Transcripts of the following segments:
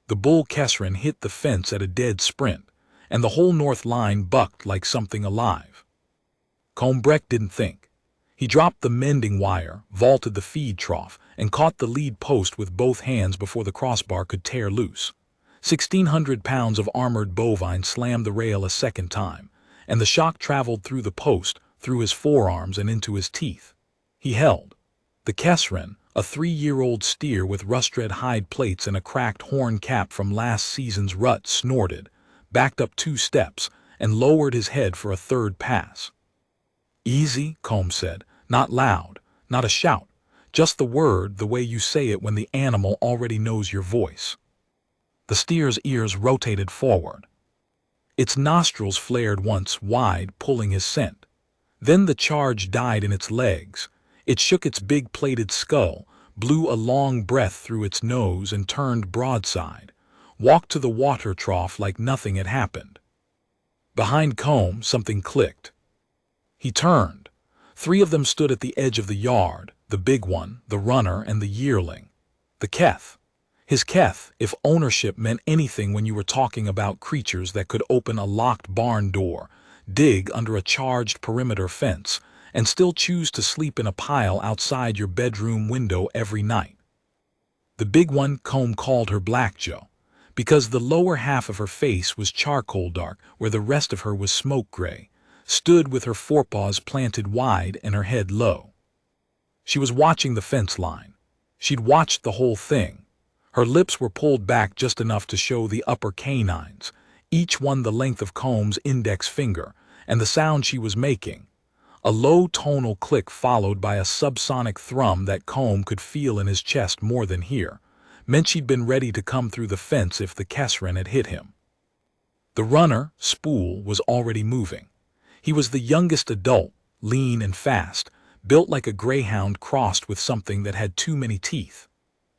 The bull Kesrin hit the fence at a dead sprint, and the whole north line bucked like something alive. Combrecht didn't think. He dropped the mending wire, vaulted the feed trough, and caught the lead post with both hands before the crossbar could tear loose. 1,600 pounds of armored bovine slammed the rail a second time, and the shock traveled through the post, through his forearms and into his teeth. He held. The Kesrin, a 3-year-old steer with rust-red hide plates and a cracked horn cap from last season's rut, snorted, backed up 2 steps, and lowered his head for a third pass. "Easy," Combs said, "not loud, not a shout, just the word the way you say it when the animal already knows your voice." The steer's ears rotated forward. Its nostrils flared once wide, pulling his scent. Then the charge died in its legs. It shook its big plated skull, blew a long breath through its nose and turned broadside, walked to the water trough like nothing had happened. Behind Combs, something clicked. He turned. 3 of them stood at the edge of the yard, the big one, the runner, and the yearling. The Keth. His Keth, if ownership meant anything when you were talking about creatures that could open a locked barn door, dig under a charged perimeter fence, and still choose to sleep in a pile outside your bedroom window every night. The big one, Combs called her Black Joe, because the lower half of her face was charcoal dark where the rest of her was smoke gray, stood with her forepaws planted wide and her head low. She was watching the fence line. She'd watched the whole thing. Her lips were pulled back just enough to show the upper canines, each one the length of Combs' index finger, and the sound she was making. A low tonal click followed by a subsonic thrum that Combs could feel in his chest more than hear, meant she'd been ready to come through the fence if the Kesrin had hit him. The runner, Spool, was already moving. He was the youngest adult, lean and fast, built like a greyhound crossed with something that had too many teeth.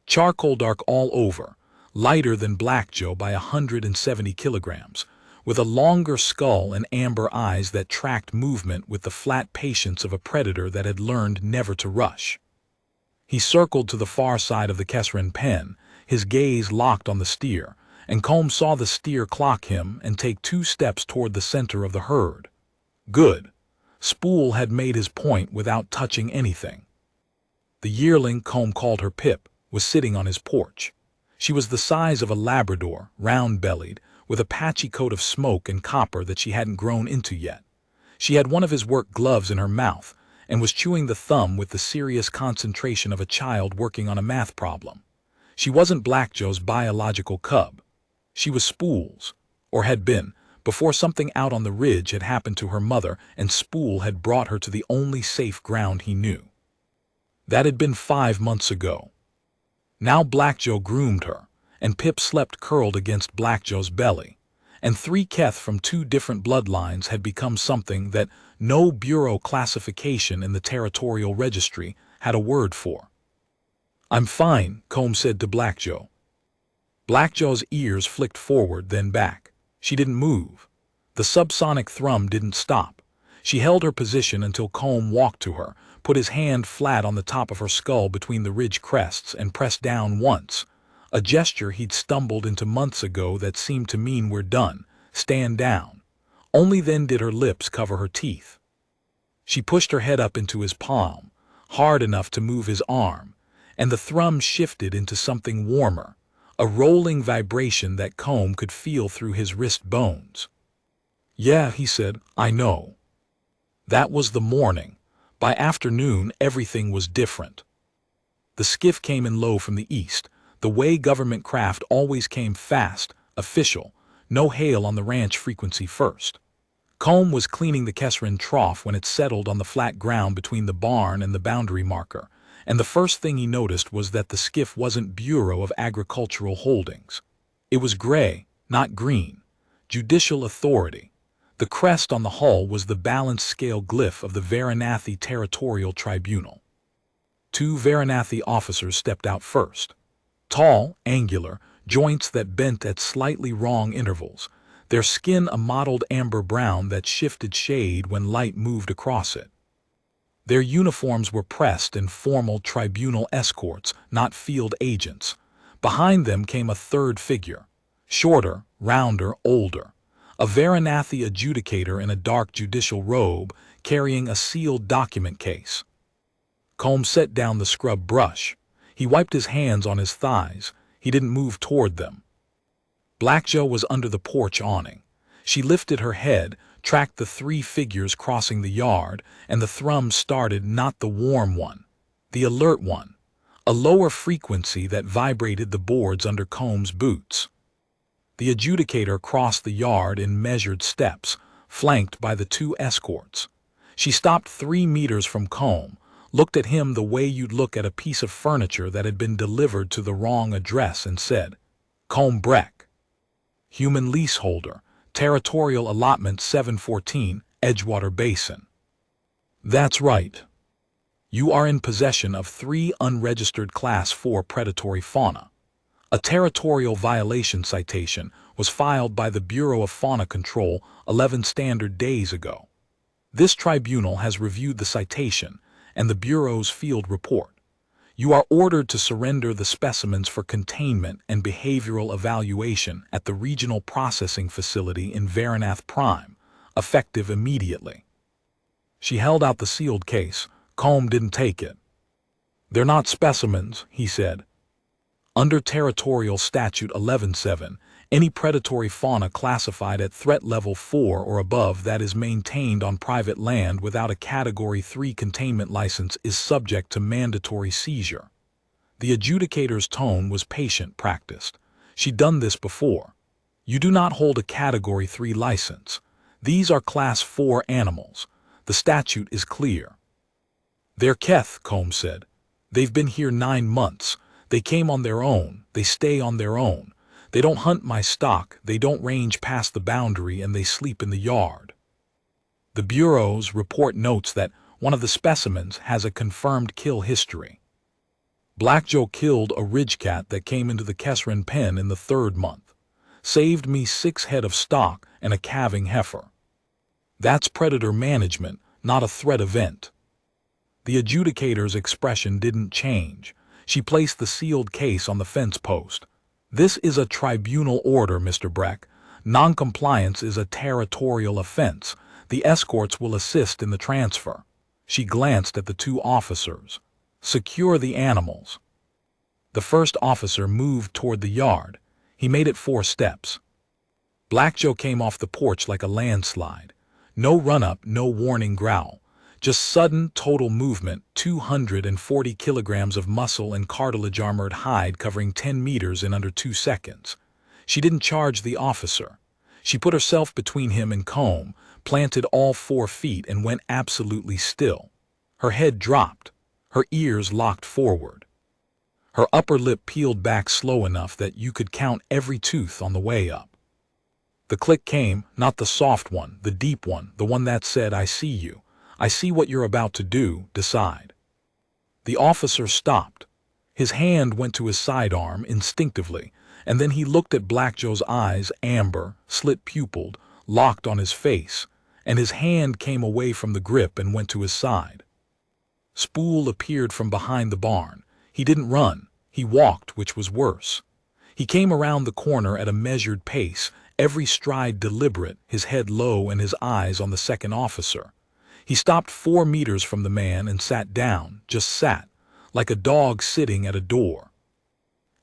Charcoal dark all over, lighter than Black Joe by 170 kilograms, with a longer skull and amber eyes that tracked movement with the flat patience of a predator that had learned never to rush. He circled to the far side of the Kesrin pen, his gaze locked on the steer, and Combs saw the steer clock him and take 2 steps toward the center of the herd. Good. Spool had made his point without touching anything. The yearling, Combs called her Pip, was sitting on his porch. She was the size of a Labrador, round-bellied, with a patchy coat of smoke and copper that she hadn't grown into yet. She had one of his work gloves in her mouth and was chewing the thumb with the serious concentration of a child working on a math problem. She wasn't Black Joe's biological cub. She was Spool's, or had been, before something out on the ridge had happened to her mother and Spool had brought her to the only safe ground he knew. That had been 5 months ago. Now Black Joe groomed her, and Pip slept curled against Black Joe's belly, and 3 Keth from 2 different bloodlines had become something that no bureau classification in the territorial registry had a word for. "I'm fine," Combs said to Black Joe. Black Joe's ears flicked forward, then back. She didn't move. The subsonic thrum didn't stop. She held her position until Combs walked to her, put his hand flat on the top of her skull between the ridge crests and pressed down once, a gesture he'd stumbled into months ago that seemed to mean we're done, stand down. Only then did her lips cover her teeth. She pushed her head up into his palm, hard enough to move his arm, and the thrum shifted into something warmer, a rolling vibration that Combs could feel through his wrist bones. "Yeah," he said, "I know." That was the morning. By afternoon, everything was different. The skiff came in low from the east, the way government craft always came fast, official, no hail on the ranch frequency first. Combs was cleaning the Kesrin trough when it settled on the flat ground between the barn and the boundary marker, and the first thing he noticed was that the skiff wasn't Bureau of Agricultural Holdings. It was gray, not green. Judicial Authority. The crest on the hull was the balanced scale glyph of the Varanasi Territorial Tribunal. 2 Varanasi officers stepped out first. Tall, angular, joints that bent at slightly wrong intervals, their skin a mottled amber brown that shifted shade when light moved across it. Their uniforms were pressed in formal tribunal escorts, not field agents, Behind them came a third figure, shorter, rounder, older, a Varanathy adjudicator in a dark judicial robe carrying a sealed document case. Combs set down the scrub brush. He wiped his hands on his thighs. He didn't move toward them. Black Joe was under the porch awning. She lifted her head, tracked the three figures crossing the yard, and the thrum started, not the warm one, the alert one, a lower frequency that vibrated the boards under Combs' boots. The adjudicator crossed the yard in measured steps, flanked by the two escorts. She stopped 3 meters from Combs, looked at him the way you'd look at a piece of furniture that had been delivered to the wrong address, and said, "Combs Breck, human leaseholder, territorial allotment 714, Edgewater Basin." "That's right. You are in possession of 3 unregistered Class 4 predatory fauna. A territorial violation citation was filed by the Bureau of Fauna Control 11 standard days ago. This tribunal has reviewed the citation and the Bureau's field report. You are ordered to surrender the specimens for containment and behavioral evaluation at the Regional Processing Facility in Varanath Prime, effective immediately." She held out the sealed case. Combs didn't take it. "They're not specimens," he said. "Under Territorial Statute 11.7, any predatory fauna classified at threat level 4 or above that is maintained on private land without a Category 3 containment license is subject to mandatory seizure." The adjudicator's tone was patient, practiced. She'd done this before. "You do not hold a Category 3 license. These are Class 4 animals. The statute is clear." "They're Keth," Combs said. "They've been here 9 months. They came on their own. They stay on their own. They don't hunt my stock. They don't range past the boundary, and they sleep in the yard." The Bureau's report notes that one of the specimens has a confirmed kill history. "Black Joe killed a ridgecat that came into the Kesrin pen in the 3rd month. Saved me 6 head of stock and a calving heifer. That's predator management, not a threat event." The adjudicator's expression didn't change. She placed the sealed case on the fence post. "This is a tribunal order, Mr. Breck. Noncompliance is a territorial offense. The escorts will assist in the transfer." She glanced at the 2 officers. "Secure the animals." The first officer moved toward the yard. He made it 4 steps. Black Joe came off the porch like a landslide. No run-up, no warning growl. Just sudden, total movement, 240 kilograms of muscle and cartilage-armored hide covering 10 meters in under 2 seconds. She didn't charge the officer. She put herself between him and Combs, planted all 4 feet, and went absolutely still. Her head dropped. Her ears locked forward. Her upper lip peeled back slow enough that you could count every tooth on the way up. The click came, not the soft one, the deep one, the one that said, "I see you. I see what you're about to do, decide." The officer stopped. His hand went to his sidearm instinctively, and then he looked at Black Joe's eyes, amber, slit-pupiled, locked on his face, and his hand came away from the grip and went to his side. Spool appeared from behind the barn. He didn't run. He walked, which was worse. He came around the corner at a measured pace, every stride deliberate, his head low and his eyes on the second officer. He stopped 4 meters from the man and sat down, just sat, like a dog sitting at a door.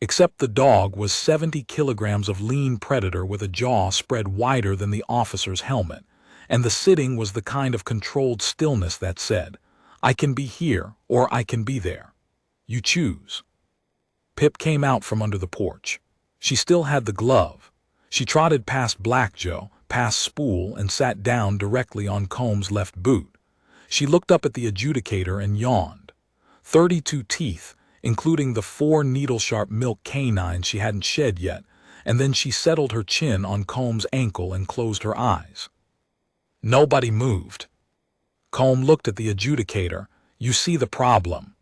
Except the dog was 70 kilograms of lean predator with a jaw spread wider than the officer's helmet, and the sitting was the kind of controlled stillness that said, "I can be here or I can be there. You choose." Pip came out from under the porch. She still had the glove. She trotted past Black Joe, past Spool, and sat down directly on Combs' left boot. She looked up at the adjudicator and yawned. 32 teeth, including the 4 needle-sharp milk canines she hadn't shed yet, and then she settled her chin on Combs' ankle and closed her eyes. Nobody moved. Combs looked at the adjudicator. "You see the problem."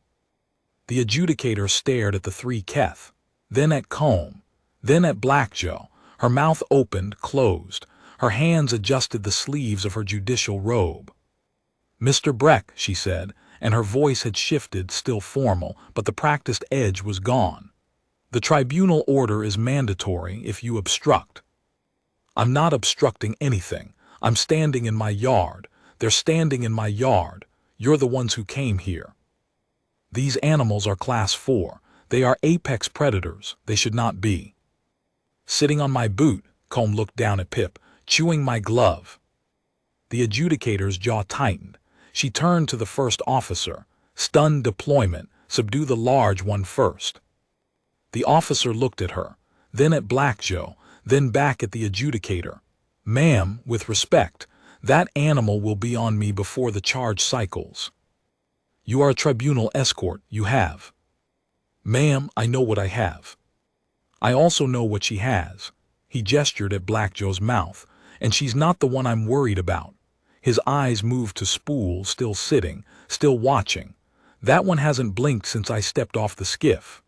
The adjudicator stared at the 3 Keth, then at Combs, then at Black Joe. Her mouth opened, closed. Her hands adjusted the sleeves of her judicial robe. "Mr. Breck," she said, and her voice had shifted, still formal, but the practiced edge was gone. The tribunal order is mandatory if you obstruct. I'm not obstructing anything. I'm standing in my yard. They're standing in my yard. You're the ones who came here. These animals are class 4. They are apex predators. They should not be. Sitting on my boot, Combe looked down at Pip, chewing my glove. The adjudicator's jaw tightened. She turned to the first officer. Stun deployment. Subdue the large one first. The officer looked at her, then at Black Joe, then back at the adjudicator. Ma'am, with respect, that animal will be on me before the charge cycles. You are a tribunal escort, you have. Ma'am, I know what I have. I also know what she has. He gestured at Black Joe's mouth, and she's not the one I'm worried about. His eyes moved to Spool, still sitting, still watching. That one hasn't blinked since I stepped off the skiff.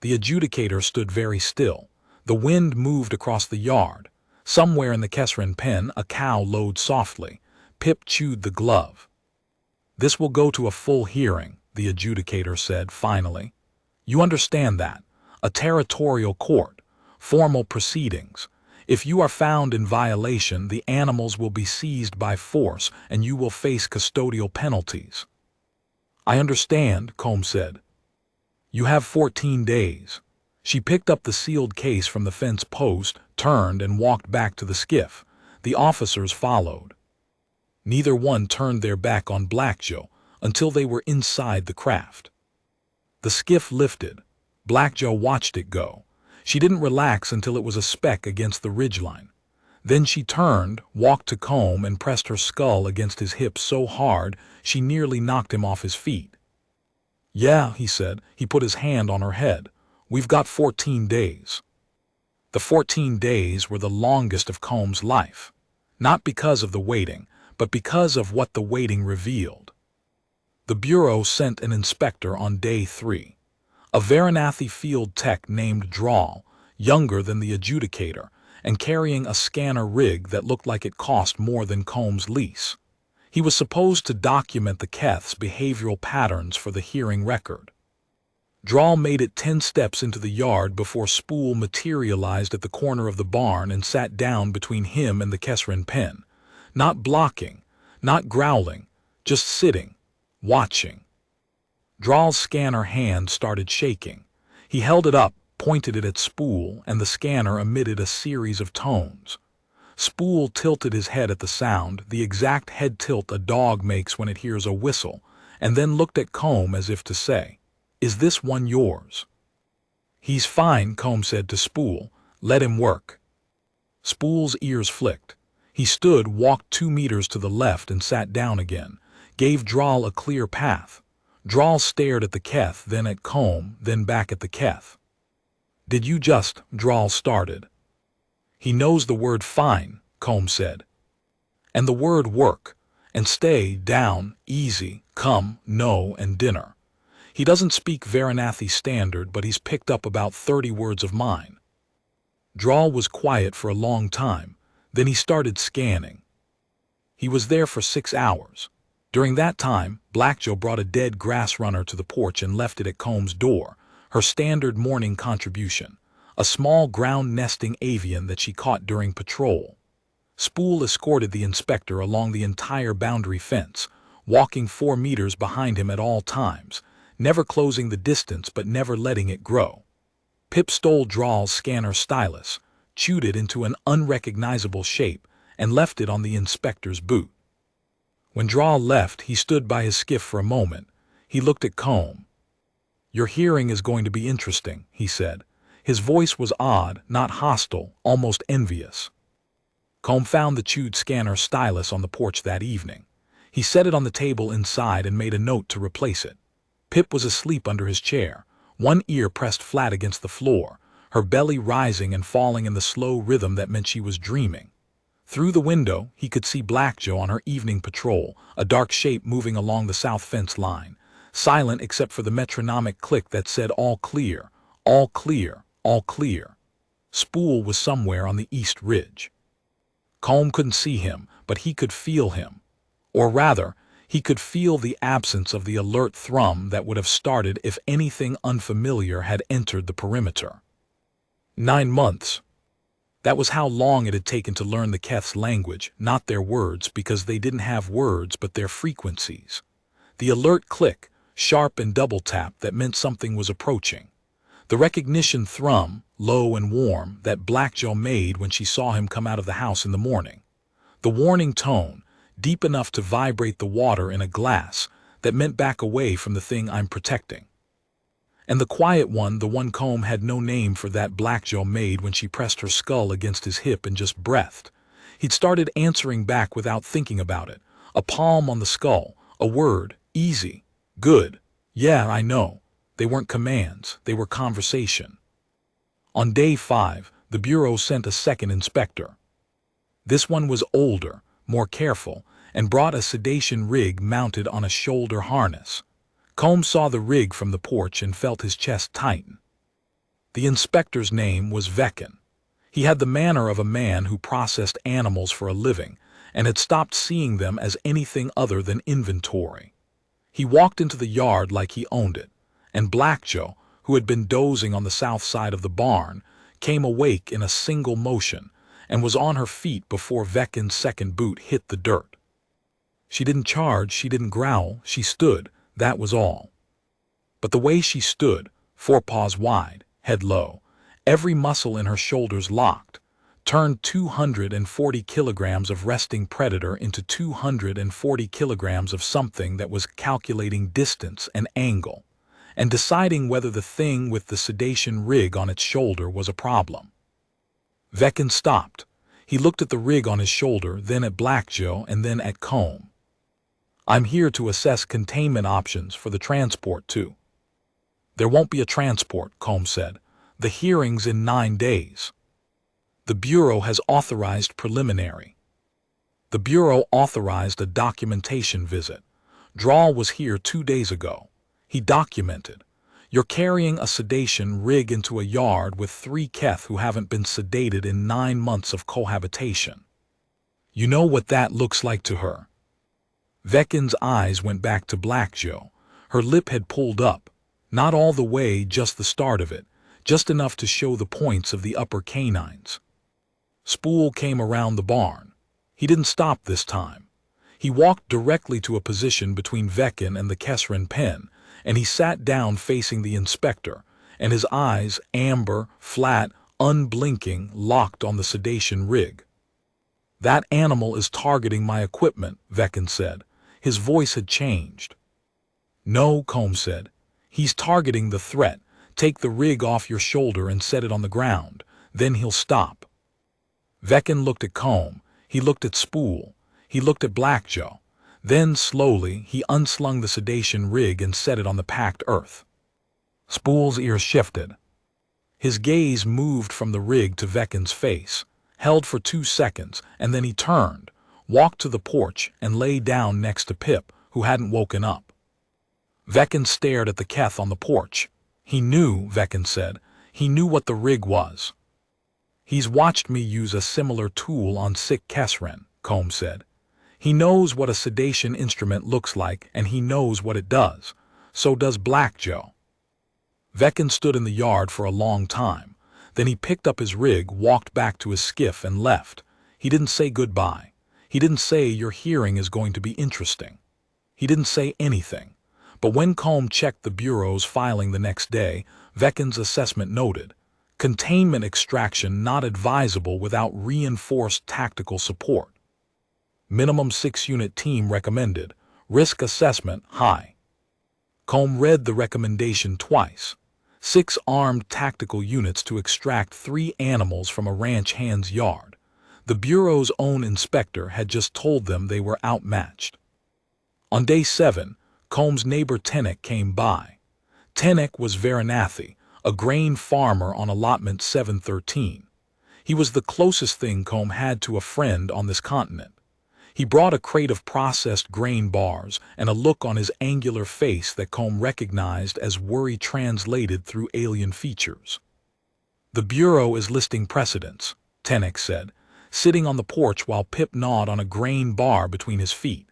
The adjudicator stood very still. The wind moved across the yard. Somewhere in the Kesrin pen, a cow lowed softly. Pip chewed the glove. This will go to a full hearing, the adjudicator said finally. You understand that. A territorial court. Formal proceedings. If you are found in violation, the animals will be seized by force and you will face custodial penalties. I understand, Combe said. You have 14 days. She picked up the sealed case from the fence post, turned and walked back to the skiff. The officers followed. Neither one turned their back on Black Joe until they were inside the craft. The skiff lifted. Black Joe watched it go. She didn't relax until it was a speck against the ridgeline. Then she turned, walked to Combe and pressed her skull against his hip so hard she nearly knocked him off his feet. Yeah, he said. He put his hand on her head. We've got 14 days. The 14 days were the longest of Combe's life. Not because of the waiting, but because of what the waiting revealed. The Bureau sent an inspector on day 3. A Varanathy field tech named Drawl, younger than the adjudicator, and carrying a scanner rig that looked like it cost more than Combe's lease. He was supposed to document the Keth's behavioral patterns for the hearing record. Drawl made it 10 steps into the yard before Spool materialized at the corner of the barn and sat down between him and the Kesrin pen. Not blocking, not growling, just sitting, watching. Drawl's scanner hand started shaking. He held it up, pointed it at Spool, and the scanner emitted a series of tones. Spool tilted his head at the sound, the exact head tilt a dog makes when it hears a whistle, and then looked at Combe as if to say, "Is this one yours?" "He's fine," Combe said to Spool. "Let him work." Spool's ears flicked. He stood, walked 2 meters to the left and sat down again, gave Drawl a clear path. Drawl stared at the Keth, then at Combe, then back at the Keth. "Did you just," Drawl started. "He knows the word fine," Combe said. "And the word work, and stay, down, easy, come, no, and dinner. He doesn't speak Varanathy standard, but he's picked up about 30 words of mine." Drawl was quiet for a long time, then he started scanning. He was there for 6 hours. During that time, Black Joe brought a dead grass runner to the porch and left it at Combe's door, her standard morning contribution. A small ground-nesting avian that she caught during patrol. Spool escorted the inspector along the entire boundary fence, walking 4 meters behind him at all times, never closing the distance but never letting it grow. Pip stole Drawl's scanner stylus, chewed it into an unrecognizable shape, and left it on the inspector's boot. When Drawl left, he stood by his skiff for a moment. He looked at Combe. "Your hearing is going to be interesting," he said. His voice was odd, not hostile, almost envious. Combe found the chewed scanner stylus on the porch that evening. He set it on the table inside and made a note to replace it. Pip was asleep under his chair, one ear pressed flat against the floor, her belly rising and falling in the slow rhythm that meant she was dreaming. Through the window, he could see Black Joe on her evening patrol, a dark shape moving along the south fence line, silent except for the metronomic click that said all clear, all clear, all clear. Spool was somewhere on the east ridge. Combe couldn't see him, but he could feel him. Or rather, He could feel the absence of the alert thrum that would have started if anything unfamiliar had entered the perimeter. 9 months. That was how long it had taken to learn the Keth's language, not their words, because they didn't have words but their frequencies. The alert click, sharp and double tap, that meant something was approaching. The recognition thrum, low and warm, that Black Joe made when she saw him come out of the house in the morning. The warning tone, deep enough to vibrate the water in a glass, that meant back away from the thing I'm protecting. And the quiet one, the one Combe had no name for, that Black Joe made when she pressed her skull against his hip and just breathed. He'd started answering back without thinking about it. A palm on the skull, a word, easy, good, yeah, I know. They weren't commands, they were conversation. On day 5, the Bureau sent a second inspector. This one was older, more careful, and brought a sedation rig mounted on a shoulder harness. Combe saw the rig from the porch and felt his chest tighten. The inspector's name was Vekin. He had the manner of a man who processed animals for a living and had stopped seeing them as anything other than inventory. He walked into the yard like he owned it, and Black Joe, who had been dozing on the south side of the barn, came awake in a single motion and was on her feet before Vekin's second boot hit the dirt. She didn't charge, she didn't growl, she stood, that was all. But the way she stood, forepaws wide, head low, every muscle in her shoulders locked, turned 240 kilograms of resting predator into 240 kilograms of something that was calculating distance and angle, and deciding whether the thing with the sedation rig on its shoulder was a problem. Vekin stopped. He looked at the rig on his shoulder, then at Black Joe, and then at Combe. I'm here to assess containment options for the transport, too. There won't be a transport, Combe said. The hearing's in 9 days. The Bureau has authorized preliminary. The Bureau authorized a documentation visit. Drawl was here 2 days ago. He documented. You're carrying a sedation rig into a yard with 3 Keth who haven't been sedated in 9 months of cohabitation. You know what that looks like to her. Vekin's eyes went back to Black Joe. Her lip had pulled up. Not all the way, just the start of it, just enough to show the points of the upper canines. Spool came around the barn. He didn't stop this time. He walked directly to a position between Vekin and the Kesrin pen, and he sat down facing the inspector, and his eyes, amber, flat, unblinking, locked on the sedation rig. That animal is targeting my equipment, Vekin said. His voice had changed. No, Combe said. He's targeting the threat. Take the rig off your shoulder and set it on the ground. Then he'll stop. Vekin looked at Combe. He looked at Spool. He looked at Black Joe. Then, slowly, he unslung the sedation rig and set it on the packed earth. Spool's ears shifted. His gaze moved from the rig to Vekin's face, held for 2 seconds, and then he turned, walked to the porch, and lay down next to Pip, who hadn't woken up. Vekin stared at the Keth on the porch. He knew, Vekin said, he knew what the rig was. He's watched me use a similar tool on sick Kesrin, Combe said. He knows what a sedation instrument looks like, and he knows what it does. So does Black Joe. Vekin stood in the yard for a long time. Then he picked up his rig, walked back to his skiff, and left. He didn't say goodbye. He didn't say your hearing is going to be interesting. He didn't say anything. But when Combe checked the Bureau's filing the next day, Vekin's assessment noted, containment extraction not advisable without reinforced tactical support. Minimum 6-unit team recommended. Risk assessment high. Combe read the recommendation twice. 6 armed tactical units to extract 3 animals from a ranch hand's yard. The Bureau's own inspector had just told them they were outmatched. On day 7, Combe's neighbor Tenek came by. Tenek was Varanathy, a grain farmer on allotment 713. He was the closest thing Combe had to a friend on this continent. He brought a crate of processed grain bars and a look on his angular face that Combe recognized as worry translated through alien features. The Bureau is listing precedents, Tenek said, sitting on the porch while Pip gnawed on a grain bar between his feet.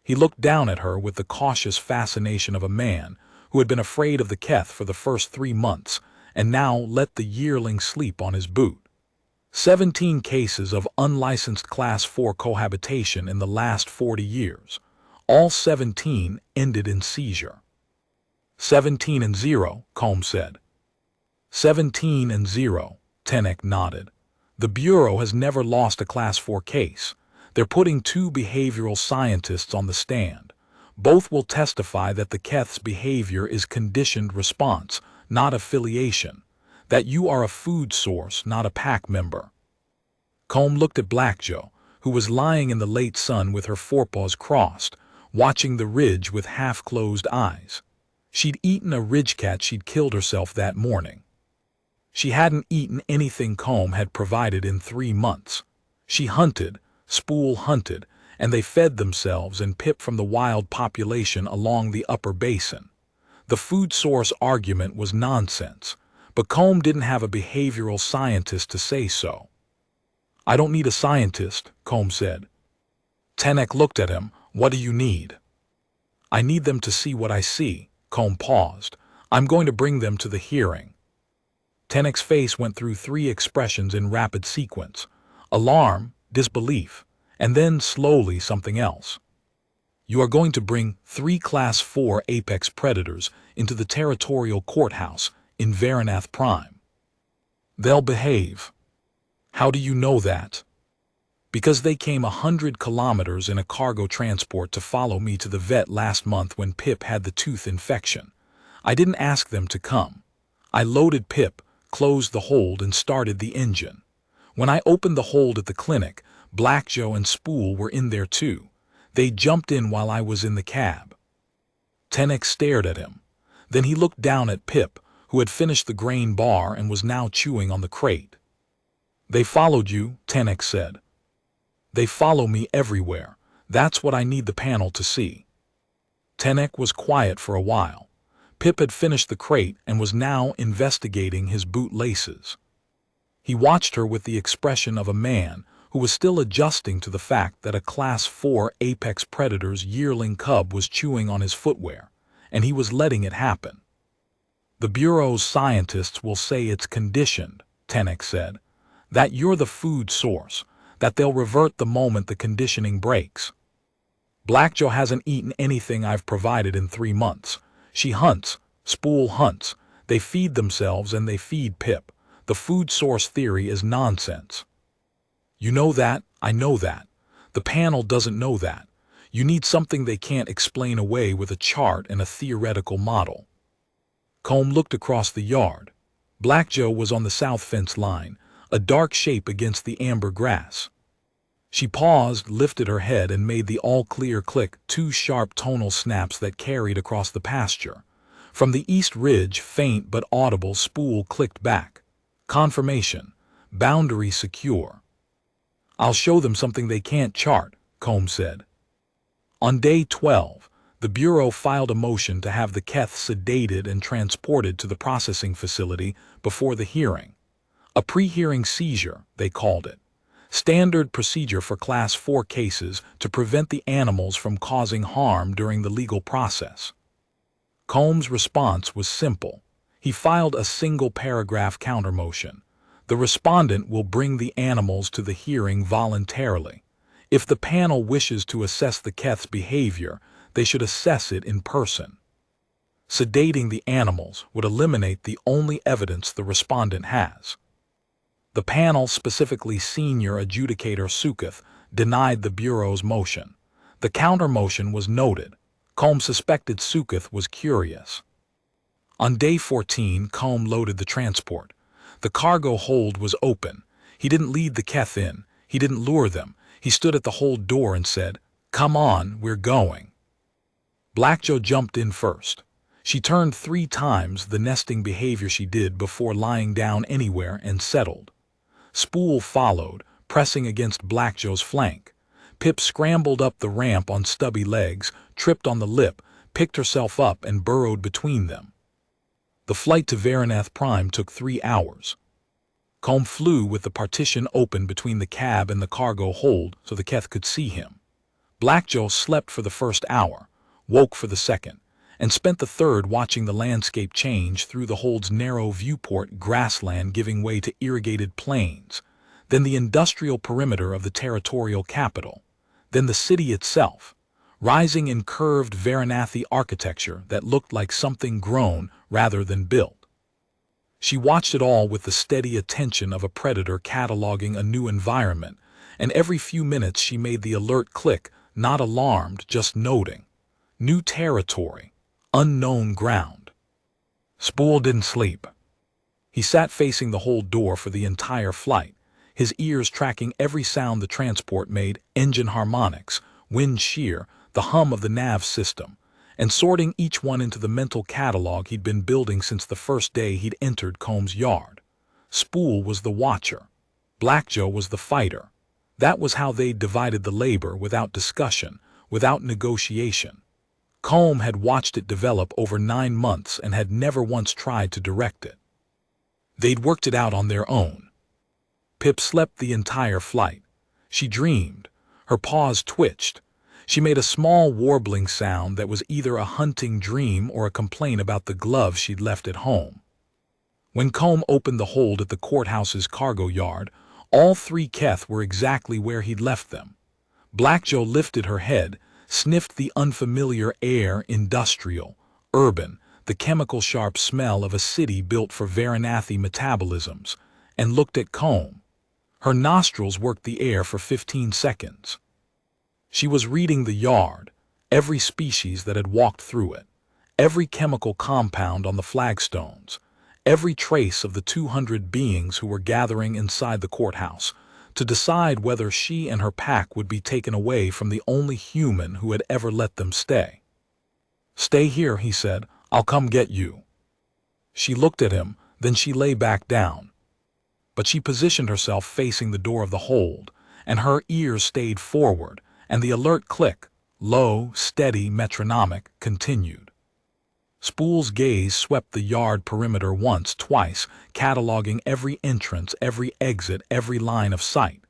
He looked down at her with the cautious fascination of a man who had been afraid of the Keth for the first 3 months and now let the yearling sleep on his boot. 17 cases of unlicensed Class 4 cohabitation in the last 40 years. All 17 ended in seizure. 17 and 0, Combs said. 17 and 0, Tenek nodded. The Bureau has never lost a Class 4 case. They're putting 2 behavioral scientists on the stand. Both will testify that the Keth's behavior is conditioned response, not affiliation. That you are a food source, not a pack member. Combs looked at Black Joe, who was lying in the late sun with her forepaws crossed, watching the ridge with half-closed eyes. She'd eaten a ridgecat she'd killed herself that morning. She hadn't eaten anything Combs had provided in 3 months. She hunted, Spool hunted, and they fed themselves and Pip from the wild population along the upper basin. The food source argument was nonsense, but Combs didn't have a behavioral scientist to say so. I don't need a scientist, Combs said. Tenek looked at him. What do you need? I need them to see what I see. Combs paused. I'm going to bring them to the hearing. Tenek's face went through 3 expressions in rapid sequence. Alarm, disbelief, and then slowly something else. You are going to bring 3 Class 4 apex predators into the territorial courthouse in Varanath Prime. They'll behave. How do you know that? Because they came 100 kilometers in a cargo transport to follow me to the vet last month when Pip had the tooth infection. I didn't ask them to come. I loaded Pip, closed the hold, and started the engine. When I opened the hold at the clinic, Black Joe and Spool were in there too. They jumped in while I was in the cab. Tenek stared at him. Then he looked down at Pip, who had finished the grain bar and was now chewing on the crate. They followed you, Tenek said. They follow me everywhere. That's what I need the panel to see. Tenek was quiet for a while. Pip had finished the crate and was now investigating his boot laces. He watched her with the expression of a man who was still adjusting to the fact that a Class 4 apex predator's yearling cub was chewing on his footwear, and he was letting it happen. The Bureau's scientists will say it's conditioned, Tenek said, that you're the food source, that they'll revert the moment the conditioning breaks. Black Joe hasn't eaten anything I've provided in 3 months. She hunts, Spool hunts, they feed themselves and they feed Pip. The food source theory is nonsense. You know that, I know that. The panel doesn't know that. You need something they can't explain away with a chart and a theoretical model. Combs looked across the yard. Black Joe was on the south fence line, a dark shape against the amber grass. She paused, lifted her head, and made the all-clear click, 2 sharp tonal snaps that carried across the pasture. From the east ridge, faint but audible, Spool clicked back. Confirmation. Boundary secure. I'll show them something they can't chart, Combs said. On day 12, the Bureau filed a motion to have the Keth sedated and transported to the processing facility before the hearing. A pre-hearing seizure, they called it. Standard procedure for Class 4 cases to prevent the animals from causing harm during the legal process. Combs' response was simple. He filed a single-paragraph countermotion. The respondent will bring the animals to the hearing voluntarily. If the panel wishes to assess the Keth's behavior, they should assess it in person. Sedating the animals would eliminate the only evidence the respondent has. The panel, specifically Senior Adjudicator Sukath, denied the Bureau's motion. The counter-motion was noted. Combs suspected Sukath was curious. On day 14, Combs loaded the transport. The cargo hold was open. He didn't lead the Keth in. He didn't lure them. He stood at the hold door and said, "Come on, we're going." Black Joe jumped in first. She turned 3 times the nesting behavior she did before lying down anywhere and settled. Spool followed, pressing against Black Joe's flank. Pip scrambled up the ramp on stubby legs, tripped on the lip, picked herself up and burrowed between them. The flight to Varanath Prime took 3 hours. Combs flew with the partition open between the cab and the cargo hold so the Keth could see him. Black Joe slept for the first hour, woke for the second, and spent the third watching the landscape change through the hold's narrow viewport, grassland giving way to irrigated plains, then the industrial perimeter of the territorial capital, then the city itself, rising in curved Varanasi architecture that looked like something grown rather than built. She watched it all with the steady attention of a predator cataloging a new environment, and every few minutes she made the alert click, not alarmed, just noting. New territory, unknown ground. Spool didn't sleep. He sat facing the hold door for the entire flight, his ears tracking every sound the transport made, engine harmonics, wind shear, the hum of the nav system, and sorting each one into the mental catalog he'd been building since the first day he'd entered Combs' yard. Spool was the watcher. Black Joe was the fighter. That was how they'd divided the labor, without discussion, without negotiation. Combe had watched it develop over 9 months and had never once tried to direct it. They'd worked it out on their own. Pip slept the entire flight. She dreamed. Her paws twitched. She made a small warbling sound that was either a hunting dream or a complaint about the gloves she'd left at home. When Combe opened the hold at the courthouse's cargo yard, all 3 Keth were exactly where he'd left them. Black Joe lifted her head, sniffed the unfamiliar air, industrial, urban, the chemical-sharp smell of a city built for Varanasi metabolisms, and looked at Combe. Her nostrils worked the air for 15 seconds. She was reading the yard, every species that had walked through it, every chemical compound on the flagstones, every trace of the 200 beings who were gathering inside the courthouse, to decide whether she and her pack would be taken away from the only human who had ever let them stay. "Stay here," he said. "I'll come get you." She looked at him, then she lay back down. But she positioned herself facing the door of the hold, and her ears stayed forward, and the alert click, low, steady, metronomic, continued. Spool's gaze swept the yard perimeter once, twice, cataloging every entrance, every exit, every line of sight.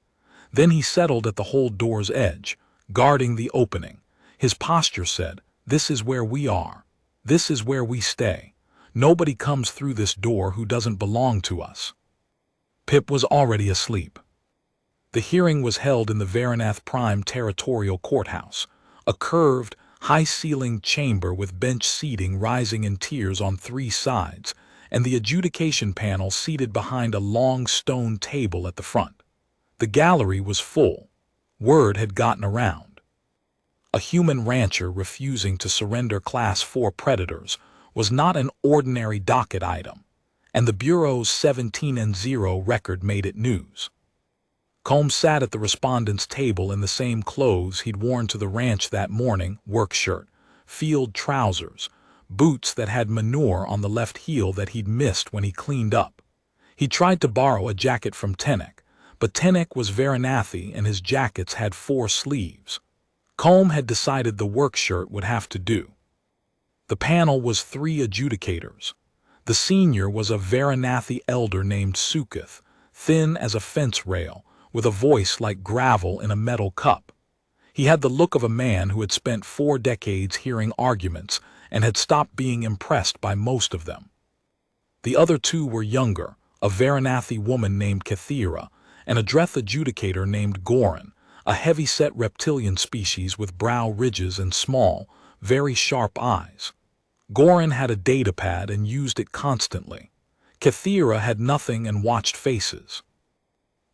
Then he settled at the hold door's edge, guarding the opening. His posture said, "This is where we are. This is where we stay. Nobody comes through this door who doesn't belong to us." Pip was already asleep. The hearing was held in the Varanath Prime Territorial Courthouse, a curved, high-ceilinged chamber with bench seating rising in tiers on 3 sides, and the adjudication panel seated behind a long stone table at the front. The gallery was full. Word had gotten around. A human rancher refusing to surrender Class 4 predators was not an ordinary docket item, and the Bureau's 17-0 record made it news. Combs sat at the respondent's table in the same clothes he'd worn to the ranch that morning, work shirt, field trousers, boots that had manure on the left heel that he'd missed when he cleaned up. He tried to borrow a jacket from Tenek, but Tenek was Varanasi and his jackets had 4 sleeves. Combs had decided the work shirt would have to do. The panel was 3 adjudicators. The senior was a Varanasi elder named Suketh, thin as a fence rail, with a voice like gravel in a metal cup. He had the look of a man who had spent 4 decades hearing arguments and had stopped being impressed by most of them. The other 2 were younger, a Varanasi woman named Kathira and a Dreth adjudicator named Goran, a heavy-set reptilian species with brow ridges and small, very sharp eyes. Goran had a datapad and used it constantly. Kathira had nothing and watched faces.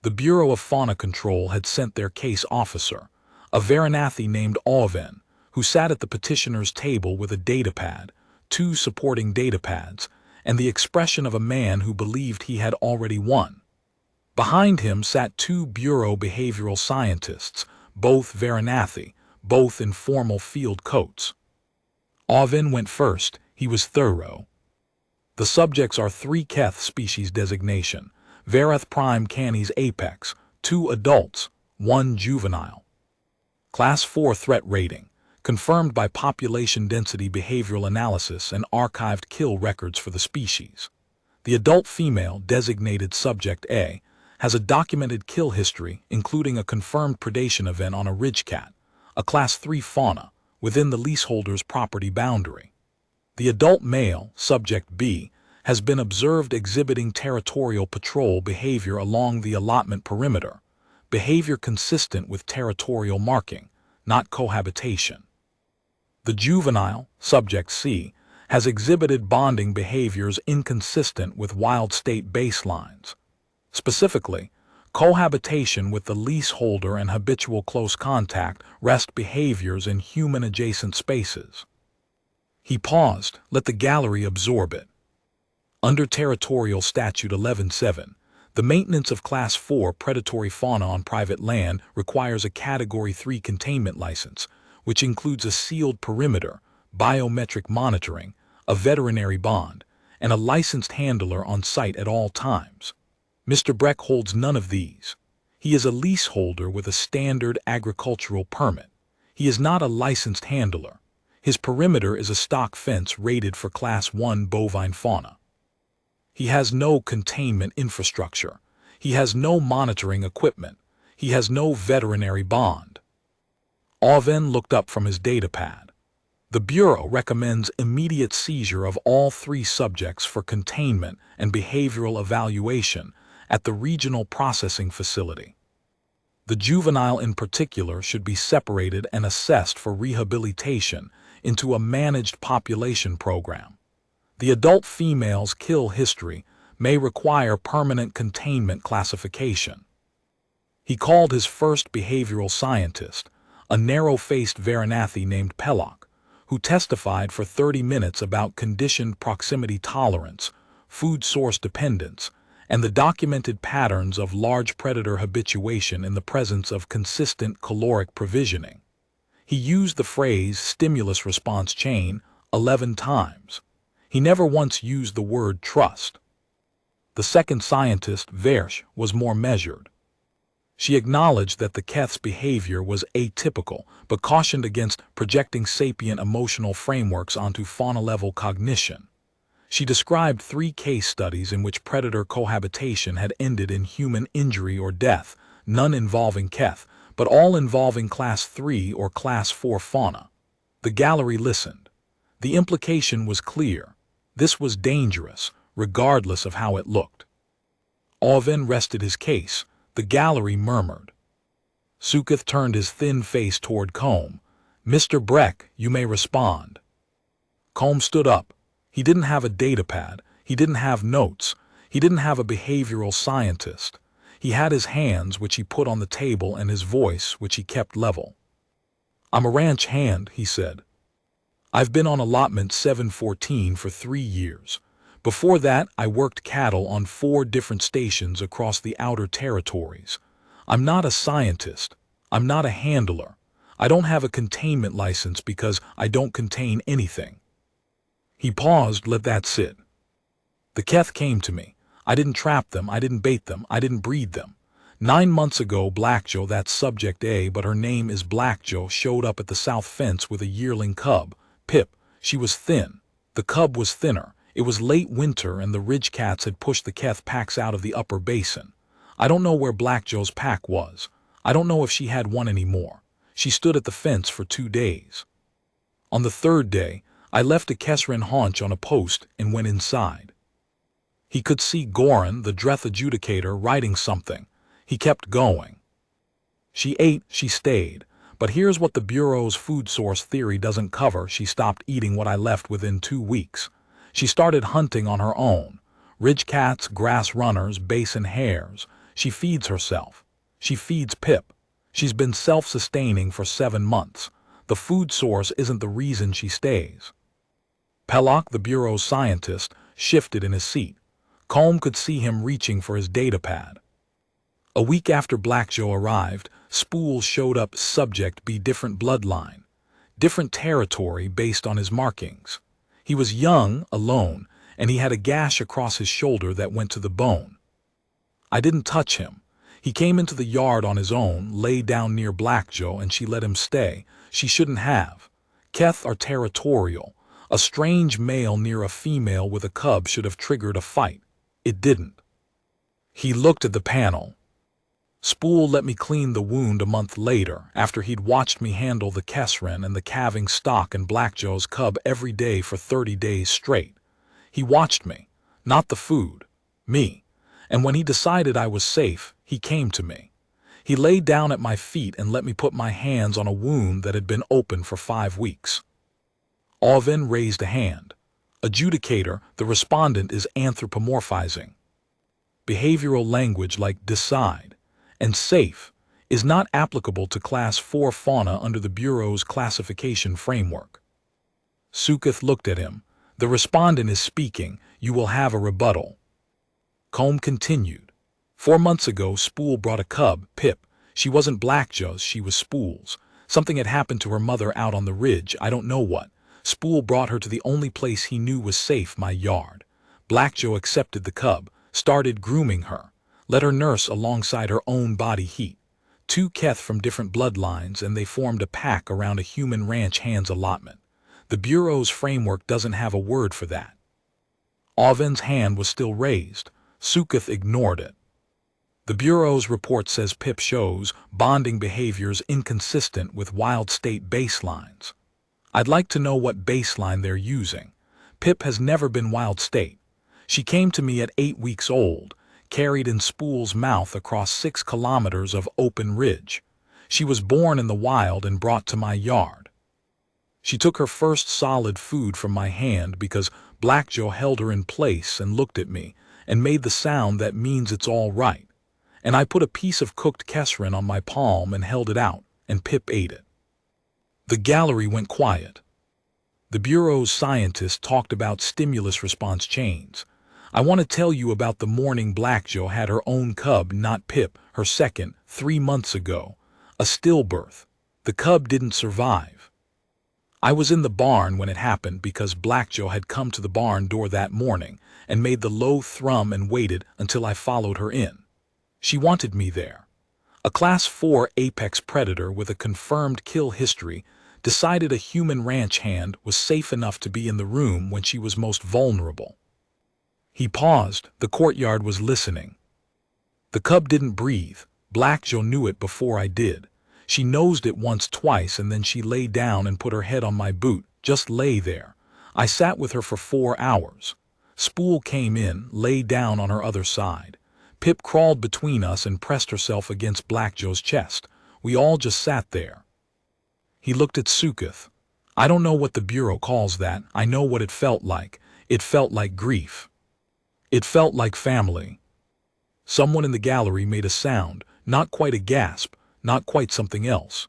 The Bureau of Fauna Control had sent their case officer, a Varanasi named Oven, who sat at the petitioner's table with a datapad, 2 supporting datapads, and the expression of a man who believed he had already won. Behind him sat 2 Bureau behavioral scientists, both Varanasi, both in formal field coats. Oven went first. He was thorough. The subjects are 3 Keth species designation, Varath Prime Canis apex, 2 adults, 1 juvenile. Class 4 threat rating, confirmed by population density behavioral analysis and archived kill records for the species. The adult female, designated Subject A, has a documented kill history including a confirmed predation event on a ridgecat, a Class 3 fauna, within the leaseholder's property boundary. The adult male, subject B, has been observed exhibiting territorial patrol behavior along the allotment perimeter, behavior consistent with territorial marking, not cohabitation. The juvenile, subject C, has exhibited bonding behaviors inconsistent with wild state baselines. Specifically, cohabitation with the leaseholder and habitual close contact rest behaviors in human-adjacent spaces. He paused, let the gallery absorb it. Under Territorial Statute 11.7, the maintenance of Class 4 predatory fauna on private land requires a Category 3 containment license, which includes a sealed perimeter, biometric monitoring, a veterinary bond, and a licensed handler on site at all times. Mr. Breck holds none of these. He is a leaseholder with a standard agricultural permit. He is not a licensed handler. His perimeter is a stock fence rated for Class 1 bovine fauna. He has no containment infrastructure. He has no monitoring equipment. He has no veterinary bond. Oven looked up from his datapad. The Bureau recommends immediate seizure of all 3 subjects for containment and behavioral evaluation at the Regional Processing Facility. The juvenile in particular should be separated and assessed for rehabilitation into a managed population program. The adult female's kill history may require permanent containment classification. He called his first behavioral scientist, a narrow-faced Varanasi named Pellock, who testified for 30 minutes about conditioned proximity tolerance, food source dependence, and the documented patterns of large predator habituation in the presence of consistent caloric provisioning. He used the phrase stimulus response chain 11 times. He never once used the word trust. The second scientist, Versh, was more measured. She acknowledged that the Keth's behavior was atypical, but cautioned against projecting sapient emotional frameworks onto fauna-level cognition. She described 3 case studies in which predator cohabitation had ended in human injury or death, none involving Keth, but all involving Class 3 or Class 4 fauna. The gallery listened. The implication was clear. This was dangerous, regardless of how it looked. Oven rested his case. The gallery murmured. Suketh turned his thin face toward Combe. Mr. Breck, you may respond. Combe stood up. He didn't have a datapad. He didn't have notes. He didn't have a behavioral scientist. He had his hands, which he put on the table, and his voice, which he kept level. I'm a ranch hand, he said. I've been on allotment 714 for 3 years. Before that, I worked cattle on 4 different stations across the outer territories. I'm not a scientist. I'm not a handler. I don't have a containment license because I don't contain anything. He paused, let that sit. The Keth came to me. I didn't trap them, I didn't bait them, I didn't breed them. 9 months ago, Blackjoe, that's subject A, but her name is Blackjoe, showed up at the south fence with a yearling cub, Pip. She was thin. The cub was thinner. It was late winter and the ridge cats had pushed the Keth packs out of the upper basin. I don't know where Blackjoe's pack was. I don't know if she had one anymore. She stood at the fence for 2 days. On the 3rd day, I left a Kesrin haunch on a post and went inside. He could see Goran, the Dreth adjudicator, writing something. He kept going. She ate, she stayed. But here's what the Bureau's food source theory doesn't cover. She stopped eating what I left within 2 weeks. She started hunting on her own. Ridge cats, grass runners, basin hares. She feeds herself. She feeds Pip. She's been self-sustaining for 7 months. The food source isn't the reason she stays. Pellock, the Bureau's scientist, shifted in his seat. Combe could see him reaching for his datapad. A week after Blackjoe arrived, spools showed up subject B, different bloodline, different territory based on his markings. He was young, alone, and he had a gash across his shoulder that went to the bone. I didn't touch him. He came into the yard on his own, lay down near Blackjoe, and she let him stay. She shouldn't have. Keth are territorial. A strange male near a female with a cub should have triggered a fight. It didn't. He looked at the panel. Spool let me clean the wound a month later, after he'd watched me handle the Kesrin and the calving stock and Blackjaw's cub every day for 30 days straight. He watched me, not the food, me, and when he decided I was safe, he came to me. He laid down at my feet and let me put my hands on a wound that had been open for 5 weeks. Alvin raised a hand. Adjudicator, the respondent is anthropomorphizing. Behavioral language like decide and safe is not applicable to Class 4 fauna under the Bureau's classification framework. Suketh looked at him. The respondent is speaking. You will have a rebuttal. Combe continued. 4 months ago, Spool brought a cub, Pip. She wasn't Blackjaw's, she was Spool's. Something had happened to her mother out on the ridge, I don't know what. Spool brought her to the only place he knew was safe, my yard. Blackjaw accepted the cub, started grooming her, let her nurse alongside her own body heat. 2 Keth from different bloodlines, and they formed a pack around a human ranch hand's allotment. The Bureau's framework doesn't have a word for that. Alvin's hand was still raised. Suketh ignored it. The Bureau's report says Pip shows bonding behaviors inconsistent with wild state baselines. I'd like to know what baseline they're using. Pip has never been wild state. She came to me at 8 weeks old, carried in Spool's mouth across 6 kilometers of open ridge. She was born in the wild and brought to my yard. She took her first solid food from my hand because Blackjaw held her in place and looked at me and made the sound that means it's all right. And I put a piece of cooked Kesrin on my palm and held it out, and Pip ate it. The gallery went quiet. The Bureau's scientists talked about stimulus response chains. I want to tell you about the morning Blackjaw had her own cub, not Pip, her second, 3 months ago. A stillbirth. The cub didn't survive. I was in the barn when it happened because Blackjaw had come to the barn door that morning and made the low thrum and waited until I followed her in. She wanted me there. A Class 4 apex predator with a confirmed kill history decided a human ranch hand was safe enough to be in the room when she was most vulnerable. He paused. The courtyard was listening. The cub didn't breathe. Blackjaw knew it before I did. She nosed it once, twice, and then she lay down and put her head on my boot, just lay there. I sat with her for 4 hours. Spool came in, lay down on her other side. Pip crawled between us and pressed herself against Blackjaw's chest. We all just sat there. He looked at Suketh. I don't know what the Bureau calls that. I know what it felt like. It felt like grief. It felt like family. Someone in the gallery made a sound, not quite a gasp, not quite something else.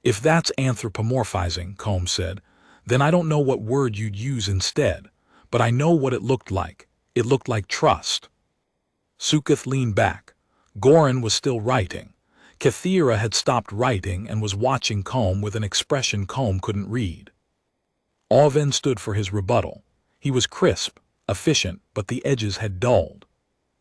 If that's anthropomorphizing, Combe said, then I don't know what word you'd use instead, but I know what it looked like. It looked like trust. Suketh leaned back. Goran was still writing. Kathira had stopped writing and was watching Combe with an expression Combe couldn't read. Alvin stood for his rebuttal. He was crisp, efficient, but the edges had dulled.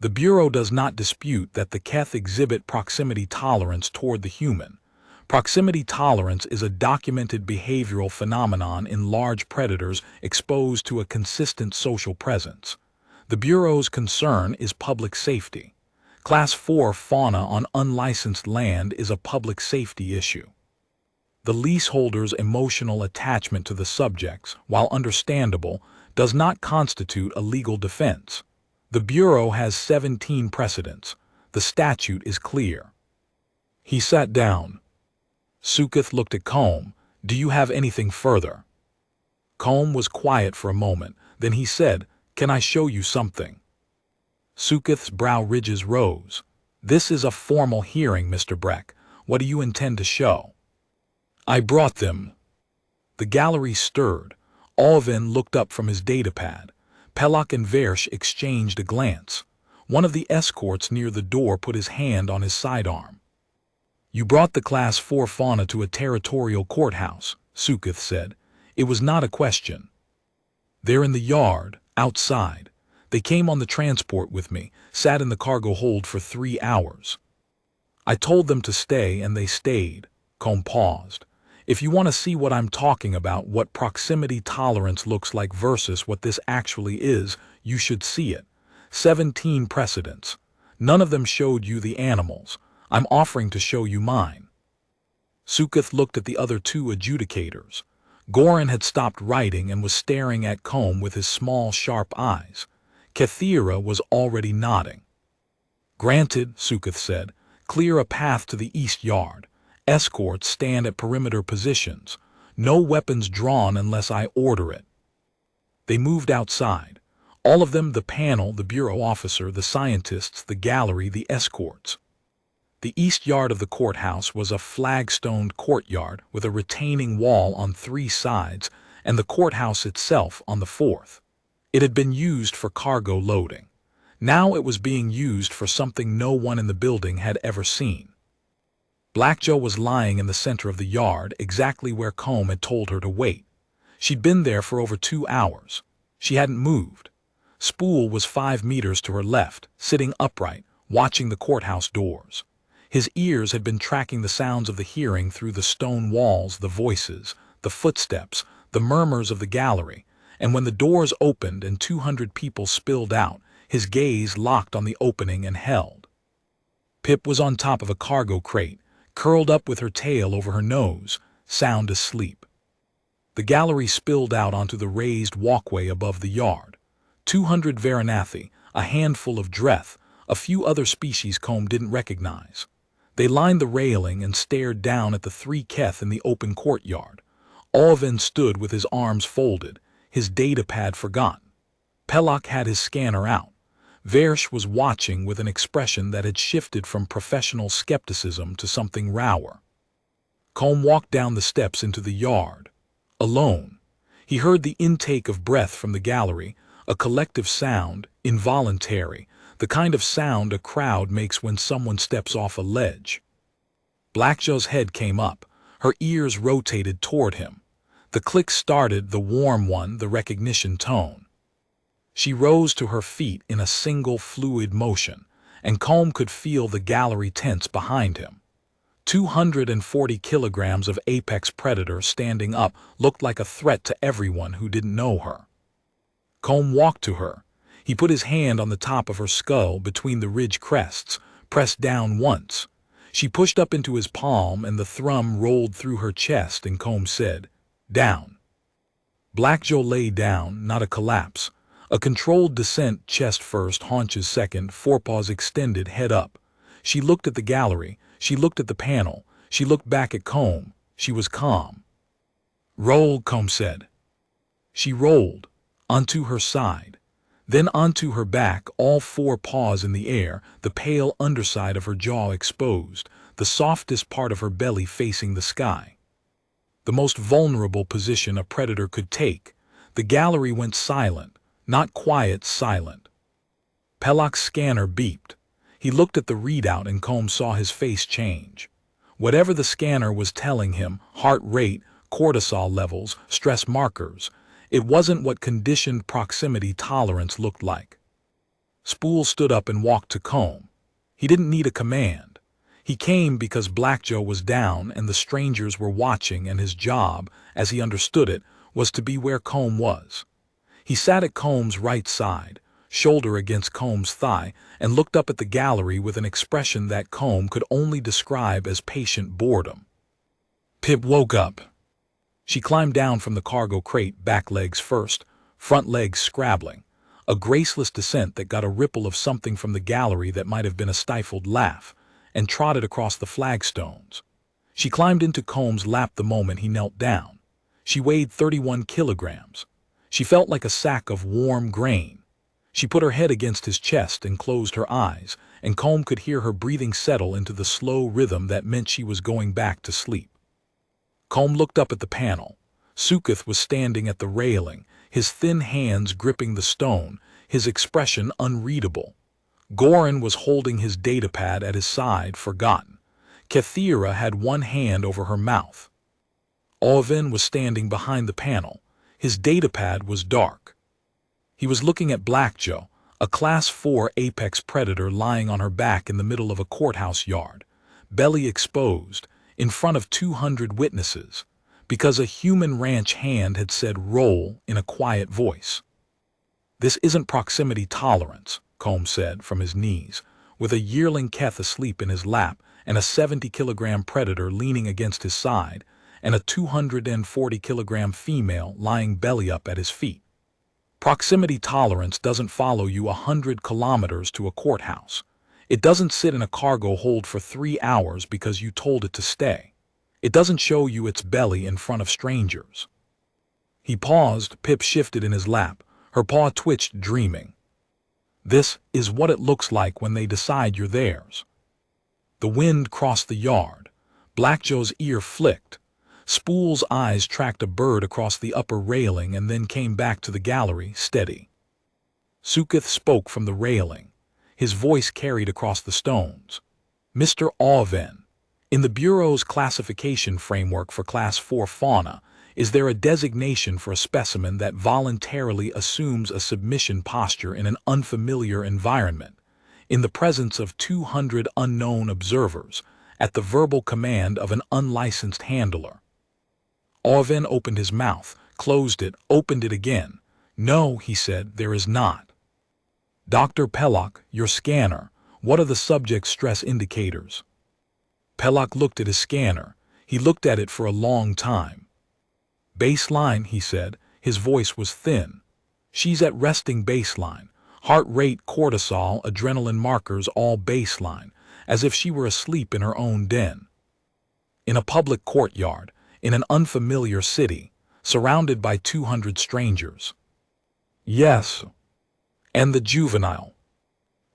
The Bureau does not dispute that the Keth exhibit proximity tolerance toward the human. Proximity tolerance is a documented behavioral phenomenon in large predators exposed to a consistent social presence. The Bureau's concern is public safety. Class 4 fauna on unlicensed land is a public safety issue. The leaseholder's emotional attachment to the subjects, while understandable, does not constitute a legal defense. The Bureau has 17 precedents. The statute is clear. He sat down. Suketh looked at Combe. Do you have anything further? Combe was quiet for a moment. Then he said, Can I show you something? Suketh's brow ridges rose. This is a formal hearing, Mr. Breck. What do you intend to show? I brought them. The gallery stirred. Alvin looked up from his datapad. Pelak and Versh exchanged a glance. One of the escorts near the door put his hand on his sidearm. You brought the Class 4 fauna to a territorial courthouse, Suketh said. It was not a question. They're in the yard, outside. They came on the transport with me, sat in the cargo hold for 3 hours. I told them to stay and they stayed. Combe paused. If you want to see what I'm talking about, what proximity tolerance looks like versus what this actually is, you should see it. 17 precedents. None of them showed you the animals. I'm offering to show you mine." Suketh looked at the other two adjudicators. Goran had stopped writing and was staring at Combe with his small, sharp eyes. Kethira was already nodding. "Granted," Suketh said. "Clear a path to the east yard. Escorts stand at perimeter positions. No weapons drawn unless I order it." They moved outside. All of them, the panel, the bureau officer, the scientists, the gallery, the escorts. The east yard of the courthouse was a flagstoned courtyard with a retaining wall on 3 sides and the courthouse itself on the 4th. It had been used for cargo loading. Now it was being used for something no one in the building had ever seen. Black Joe was lying in the center of the yard, exactly where Combe had told her to wait. She'd been there for over 2 hours. She hadn't moved. Spool was 5 meters to her left, sitting upright, watching the courthouse doors. His ears had been tracking the sounds of the hearing through the stone walls, the voices, the footsteps, the murmurs of the gallery, and when the doors opened and 200 people spilled out, his gaze locked on the opening and held. Pip was on top of a cargo crate, curled up with her tail over her nose, sound asleep. The gallery spilled out onto the raised walkway above the yard. 200 Varanathi, a handful of Dreth, a few other species Combe didn't recognize. They lined the railing and stared down at the 3 Keth in the open courtyard. Alvin stood with his arms folded, his datapad forgotten. Pelak had his scanner out. Versh was watching with an expression that had shifted from professional skepticism to something rower. Combe walked down the steps into the yard. Alone. He heard the intake of breath from the gallery, a collective sound, involuntary, the kind of sound a crowd makes when someone steps off a ledge. Blackjaw's head came up. Her ears rotated toward him. The click started, the warm one, the recognition tone. She rose to her feet in a single fluid motion, and Combe could feel the gallery tense behind him. 240 kilograms of apex predator standing up looked like a threat to everyone who didn't know her. Combe walked to her. He put his hand on the top of her skull between the ridge crests, pressed down once. She pushed up into his palm and the thrum rolled through her chest and Combe said, "Down." Black Joe lay down, not a collapse. A controlled descent, chest first, haunches second, forepaws extended, head up. She looked at the gallery. She looked at the panel. She looked back at Combe. She was calm. "Roll," Combe said. She rolled, onto her side, then onto her back, all 4 paws in the air, the pale underside of her jaw exposed, the softest part of her belly facing the sky. The most vulnerable position a predator could take. The gallery went silent. Not quiet, silent. Pelak's scanner beeped. He looked at the readout and Combe saw his face change. Whatever the scanner was telling him, heart rate, cortisol levels, stress markers, it wasn't what conditioned proximity tolerance looked like. Spool stood up and walked to Combe. He didn't need a command. He came because Black Joe was down and the strangers were watching, and his job, as he understood it, was to be where Combe was. He sat at Comb's right side, shoulder against Comb's thigh, and looked up at the gallery with an expression that Combe could only describe as patient boredom. Pip woke up. She climbed down from the cargo crate, back legs first, front legs scrabbling, a graceless descent that got a ripple of something from the gallery that might have been a stifled laugh, and trotted across the flagstones. She climbed into Comb's lap the moment he knelt down. She weighed 31 kilograms. She felt like a sack of warm grain. She put her head against his chest and closed her eyes, and Combe could hear her breathing settle into the slow rhythm that meant she was going back to sleep. Combe looked up at the panel. Suketh was standing at the railing, his thin hands gripping the stone, his expression unreadable. Goran was holding his datapad at his side, forgotten. Kethira had one hand over her mouth. Alvin was standing behind the panel. His datapad was dark. He was looking at Black Joe, a Class 4 apex predator lying on her back in the middle of a courthouse yard, belly exposed, in front of 200 witnesses, because a human ranch hand had said roll in a quiet voice. "This isn't proximity tolerance," Combe said from his knees. with a yearling keth asleep in his lap, and a 70-kilogram predator leaning against his side, and a 240-kilogram female lying belly up at his feet. Proximity tolerance doesn't follow you 100 kilometers to a courthouse. It doesn't sit in a cargo hold for 3 hours because you told it to stay. It doesn't show you its belly in front of strangers. He paused. Pip shifted in his lap. Her paw twitched, dreaming. This is what it looks like when they decide you're theirs. The wind crossed the yard. Black Joe's ear flicked. Spool's eyes tracked a bird across the upper railing and then came back to the gallery, steady. Suketh spoke from the railing. His voice carried across the stones. Mr. Auven, in the Bureau's classification framework for Class 4 fauna, is there a designation for a specimen that voluntarily assumes a submission posture in an unfamiliar environment, in the presence of 200 unknown observers, at the verbal command of an unlicensed handler? Auven opened his mouth, closed it, opened it again. No, he said, there is not. Dr. Pellock, your scanner, what are the subject's stress indicators? Pellock looked at his scanner. He looked at it for a long time. Baseline, he said. His voice was thin. She's at resting baseline. Heart rate, cortisol, adrenaline markers all baseline, as if she were asleep in her own den. In a public courtyard, in an unfamiliar city, surrounded by 200 strangers. Yes. And the juvenile.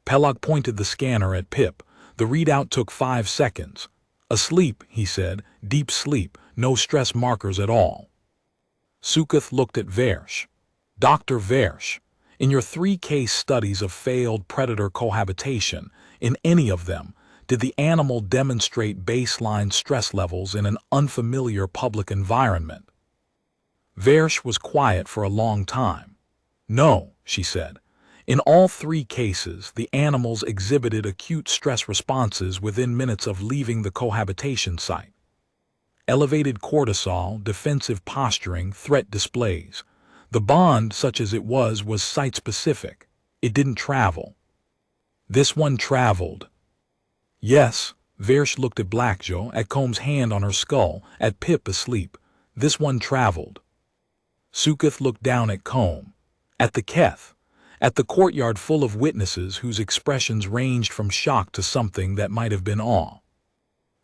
Pellock pointed the scanner at Pip. The readout took 5 seconds. Asleep, he said, deep sleep, no stress markers at all. Suketh looked at Versh. Dr. Versh, in your 3 case studies of failed predator cohabitation, in any of them, did the animal demonstrate baseline stress levels in an unfamiliar public environment? Versh was quiet for a long time. No, she said. In all 3 cases, the animals exhibited acute stress responses within minutes of leaving the cohabitation site. Elevated cortisol, defensive posturing, threat displays. The bond, such as it was site-specific. It didn't travel. This one traveled. Yes, Versh looked at Black Joe, at Comb's hand on her skull, at Pip asleep. This one traveled. Suketh looked down at Comb. At the keth. At the courtyard full of witnesses whose expressions ranged from shock to something that might have been awe.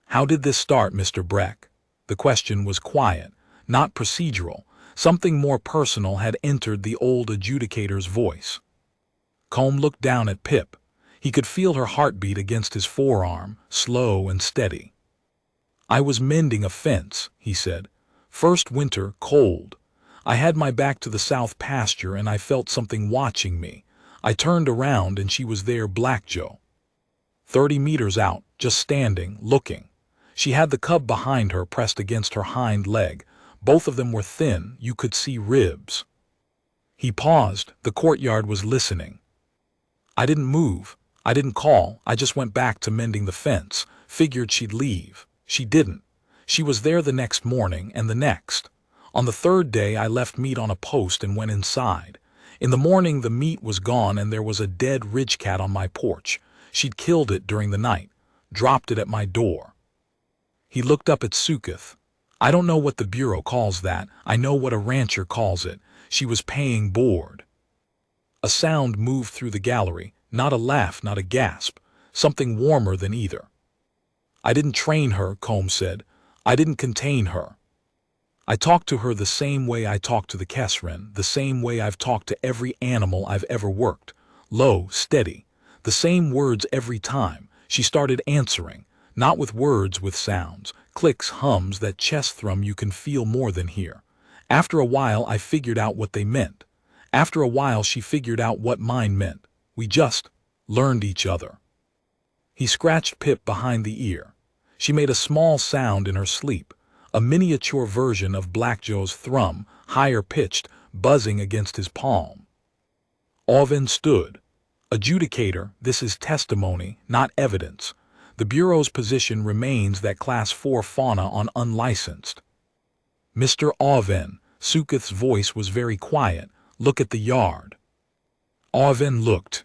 How did this start, Mr. Breck? The question was quiet, not procedural. Something more personal had entered the old adjudicator's voice. Comb looked down at Pip. He could feel her heartbeat against his forearm, slow and steady. I was mending a fence, he said. First winter, cold. I had my back to the south pasture and I felt something watching me. I turned around and she was there, Black Joe. 30 meters out, just standing, looking. She had the cub behind her pressed against her hind leg. Both of them were thin, you could see ribs. He paused. The courtyard was listening. I didn't move. I didn't call. I just went back to mending the fence. Figured she'd leave. She didn't. She was there the next morning and the next. On the 3rd day I left meat on a post and went inside. In the morning the meat was gone and there was a dead ridgecat on my porch. She'd killed it during the night. Dropped it at my door. He looked up at Suketh. I don't know what the Bureau calls that. I know what a rancher calls it. She was paying board. A sound moved through the gallery. Not a laugh, not a gasp. Something warmer than either. I didn't train her, Combs said. I didn't contain her. I talked to her the same way I talked to the Kesren, the same way I've talked to every animal I've ever worked. Low, steady. The same words every time. She started answering. Not with words, with sounds, clicks, hums, that chest thrum you can feel more than hear. After a while I figured out what they meant. After a while she figured out what mine meant. We just learned each other. He scratched Pip behind the ear. She made a small sound in her sleep, a miniature version of Black Joe's thrum, higher pitched, buzzing against his palm. Auven stood. Adjudicator, this is testimony, not evidence. The Bureau's position remains that Class 4 fauna on unlicensed. Mr. Auven, Suketh's voice was very quiet. Look at the yard. Auven looked.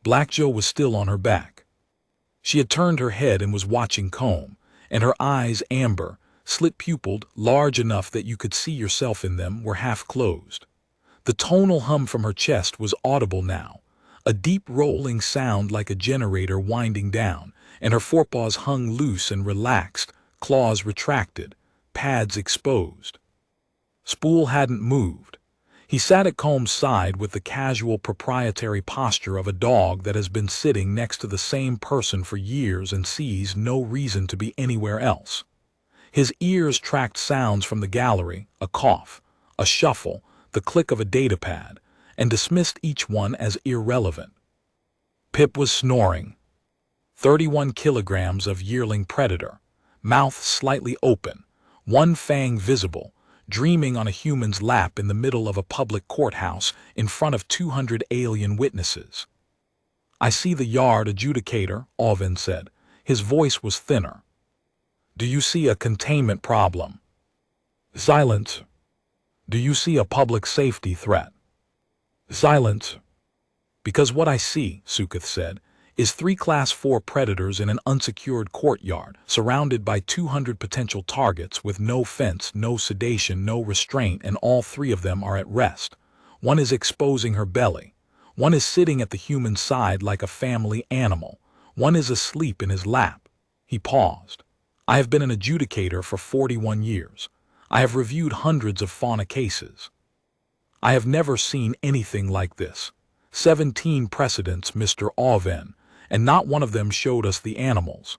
Black Joe was still on her back. She had turned her head and was watching Combe, and her eyes, amber, slit-pupilled, large enough that you could see yourself in them, were half closed. The tonal hum from her chest was audible now, a deep rolling sound like a generator winding down, and her forepaws hung loose and relaxed, claws retracted, pads exposed. Spool hadn't moved. He sat at Comb's side with the casual proprietary posture of a dog that has been sitting next to the same person for years and sees no reason to be anywhere else. His ears tracked sounds from the gallery, a cough, a shuffle, the click of a datapad, and dismissed each one as irrelevant. Pip was snoring. 31 kilograms of yearling predator, mouth slightly open, one fang visible, dreaming on a human's lap in the middle of a public courthouse in front of 200 alien witnesses. "I see the yard adjudicator," Alvin said. His voice was thinner. "Do you see a containment problem?" Silence. "Do you see a public safety threat?" Silence. "Because what I see," Suketh said, "is 3 Class 4 predators in an unsecured courtyard, surrounded by 200 potential targets with no fence, no sedation, no restraint, and all 3 of them are at rest. One is exposing her belly. One is sitting at the human side like a family animal. One is asleep in his lap." He paused. "I have been an adjudicator for 41 years. I have reviewed hundreds of fauna cases. I have never seen anything like this. 17 precedents, Mr. Alvin, and not one of them showed us the animals."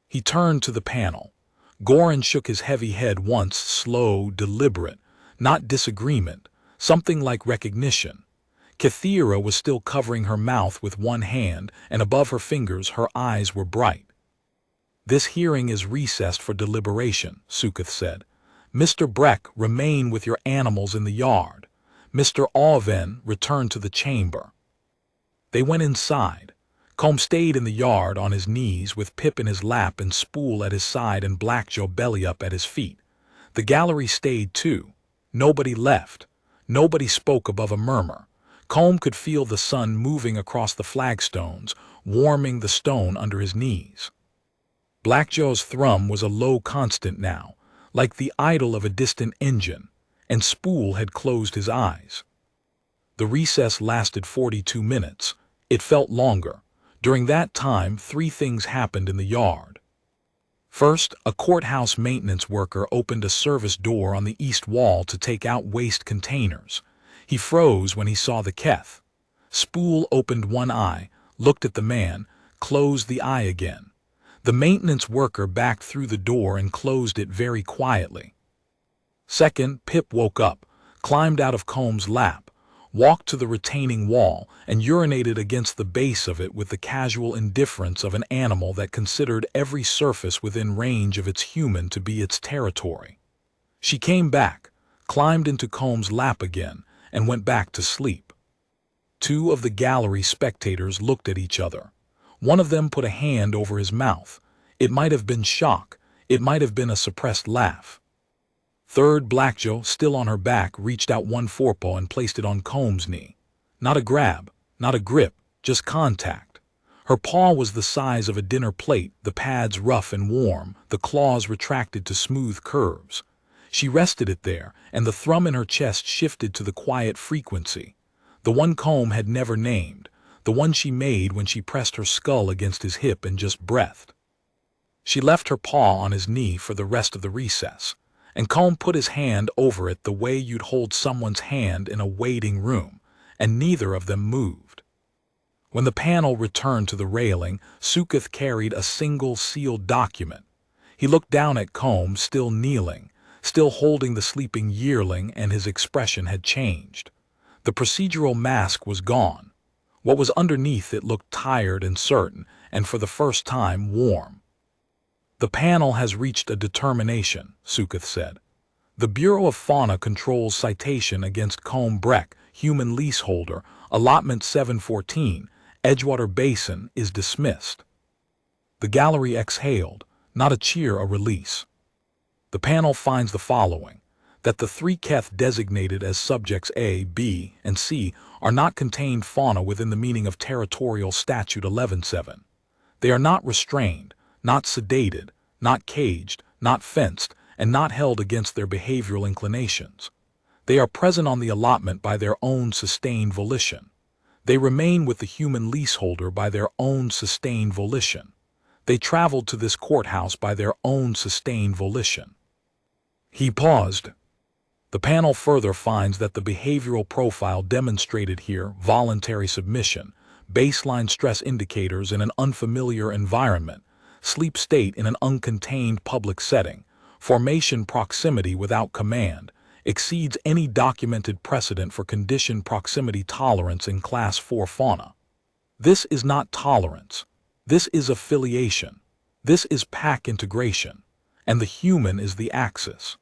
He turned to the panel. Goran shook his heavy head once, slow, deliberate, not disagreement, something like recognition. Kathira was still covering her mouth with one hand, and above her fingers her eyes were bright. "This hearing is recessed for deliberation," Suketh said. "Mr. Breck, remain with your animals in the yard. Mr. Alvin, return to the chamber." They went inside. Combe stayed in the yard on his knees with Pip in his lap and Spool at his side and Blackjaw belly up at his feet. The gallery stayed too. Nobody left. Nobody spoke above a murmur. Combe could feel the sun moving across the flagstones, warming the stone under his knees. Blackjaw's thrum was a low constant now, like the idle of a distant engine, and Spool had closed his eyes. The recess lasted 42 minutes. It felt longer. During that time, 3 things happened in the yard. First, a courthouse maintenance worker opened a service door on the east wall to take out waste containers. He froze when he saw the Keth. Spool opened one eye, looked at the man, closed the eye again. The maintenance worker backed through the door and closed it very quietly. Second, Pip woke up, climbed out of Comb's lap, walked to the retaining wall, and urinated against the base of it with the casual indifference of an animal that considered every surface within range of its human to be its territory. She came back, climbed into Comb's lap again, and went back to sleep. 2 of the gallery spectators looked at each other. One of them put a hand over his mouth. It might have been shock. It might have been a suppressed laugh. Third, Blackjaw, still on her back, reached out one forepaw and placed it on Comb's knee. Not a grab, not a grip, just contact. Her paw was the size of a dinner plate, the pads rough and warm, the claws retracted to smooth curves. She rested it there, and the thrum in her chest shifted to the quiet frequency, the one Combe had never named, the one she made when she pressed her skull against his hip and just breathed. She left her paw on his knee for the rest of the recess, and Combe put his hand over it the way you'd hold someone's hand in a waiting room, and neither of them moved. When the panel returned to the railing, Suketh carried a single sealed document. He looked down at Combe, still kneeling, still holding the sleeping yearling, and his expression had changed. The procedural mask was gone. What was underneath it looked tired and certain, and for the first time warm. "The panel has reached a determination," Suketh said. "The Bureau of Fauna controls citation against Combe Breck, human leaseholder, allotment 714, Edgewater Basin, is dismissed." The gallery exhaled, not a cheer, a release. "The panel finds the following: that the 3 Keth designated as subjects A, B, and C are not contained fauna within the meaning of Territorial Statute 11.7. They are not restrained, not sedated, not caged, not fenced, and not held against their behavioral inclinations. They are present on the allotment by their own sustained volition. They remain with the human leaseholder by their own sustained volition. They traveled to this courthouse by their own sustained volition. He paused. The panel further finds that the behavioral profile demonstrated here, voluntary submission, baseline stress indicators in an unfamiliar environment, sleep state in an uncontained public setting, formation proximity without command, exceeds any documented precedent for conditioned proximity tolerance in Class 4 fauna. This is not tolerance. This is affiliation. This is pack integration. And the human is the axis.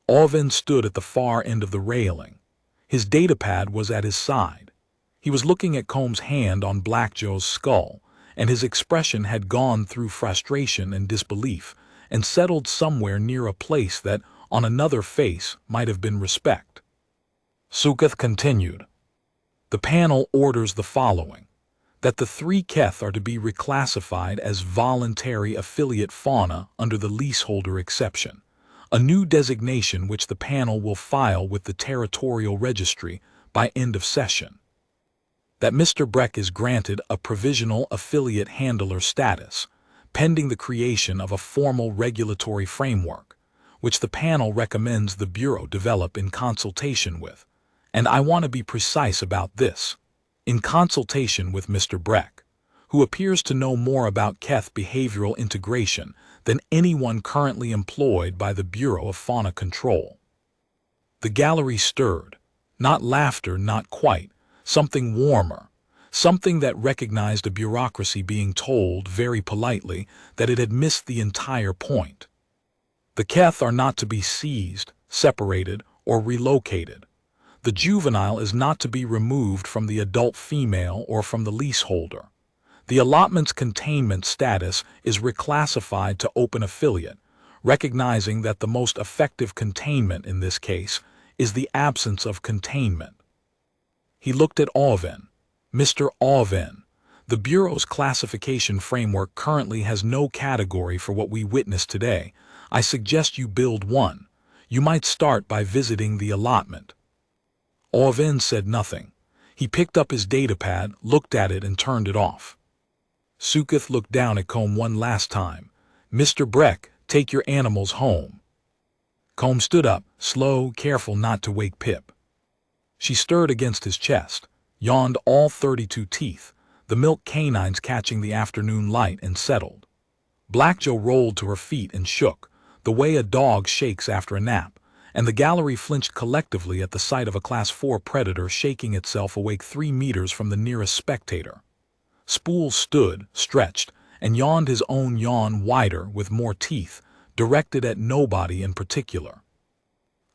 Alvin stood at the far end of the railing. His datapad was at his side. He was looking at Combs' hand on Black Joe's skull, and his expression had gone through frustration and disbelief and settled somewhere near a place that, on another face, might have been respect. Suketh continued. The panel orders the following: that the 3 Keth are to be reclassified as voluntary affiliate fauna under the leaseholder exception, a new designation which the panel will file with the Territorial Registry by end of session. That Mr. Breck is granted a provisional affiliate handler status, pending the creation of a formal regulatory framework, which the panel recommends the Bureau develop in consultation with, and I want to be precise about this, in consultation with Mr. Breck, who appears to know more about Keth behavioral integration than anyone currently employed by the Bureau of Fauna Control. The gallery stirred, not laughter, not quite, something warmer, something that recognized a bureaucracy being told, very politely, that it had missed the entire point. The Keth are not to be seized, separated, or relocated. The juvenile is not to be removed from the adult female or from the leaseholder. The allotment's containment status is reclassified to open affiliate, recognizing that the most effective containment in this case is the absence of containment. He looked at Alvin. Mr. Alvin, the Bureau's classification framework currently has no category for what we witnessed today. I suggest you build one. You might start by visiting the allotment. Alvin said nothing. He picked up his datapad, looked at it, and turned it off. Suketh looked down at Combe one last time. Mr. Breck, take your animals home. Combe stood up, slow, careful not to wake Pip. She stirred against his chest, yawned all 32 teeth, the milk canines catching the afternoon light, and settled. Black Joe rolled to her feet and shook, the way a dog shakes after a nap, and the gallery flinched collectively at the sight of a Class 4 predator shaking itself awake 3 meters from the nearest spectator. Spool stood, stretched, and yawned his own yawn wider with more teeth, directed at nobody in particular.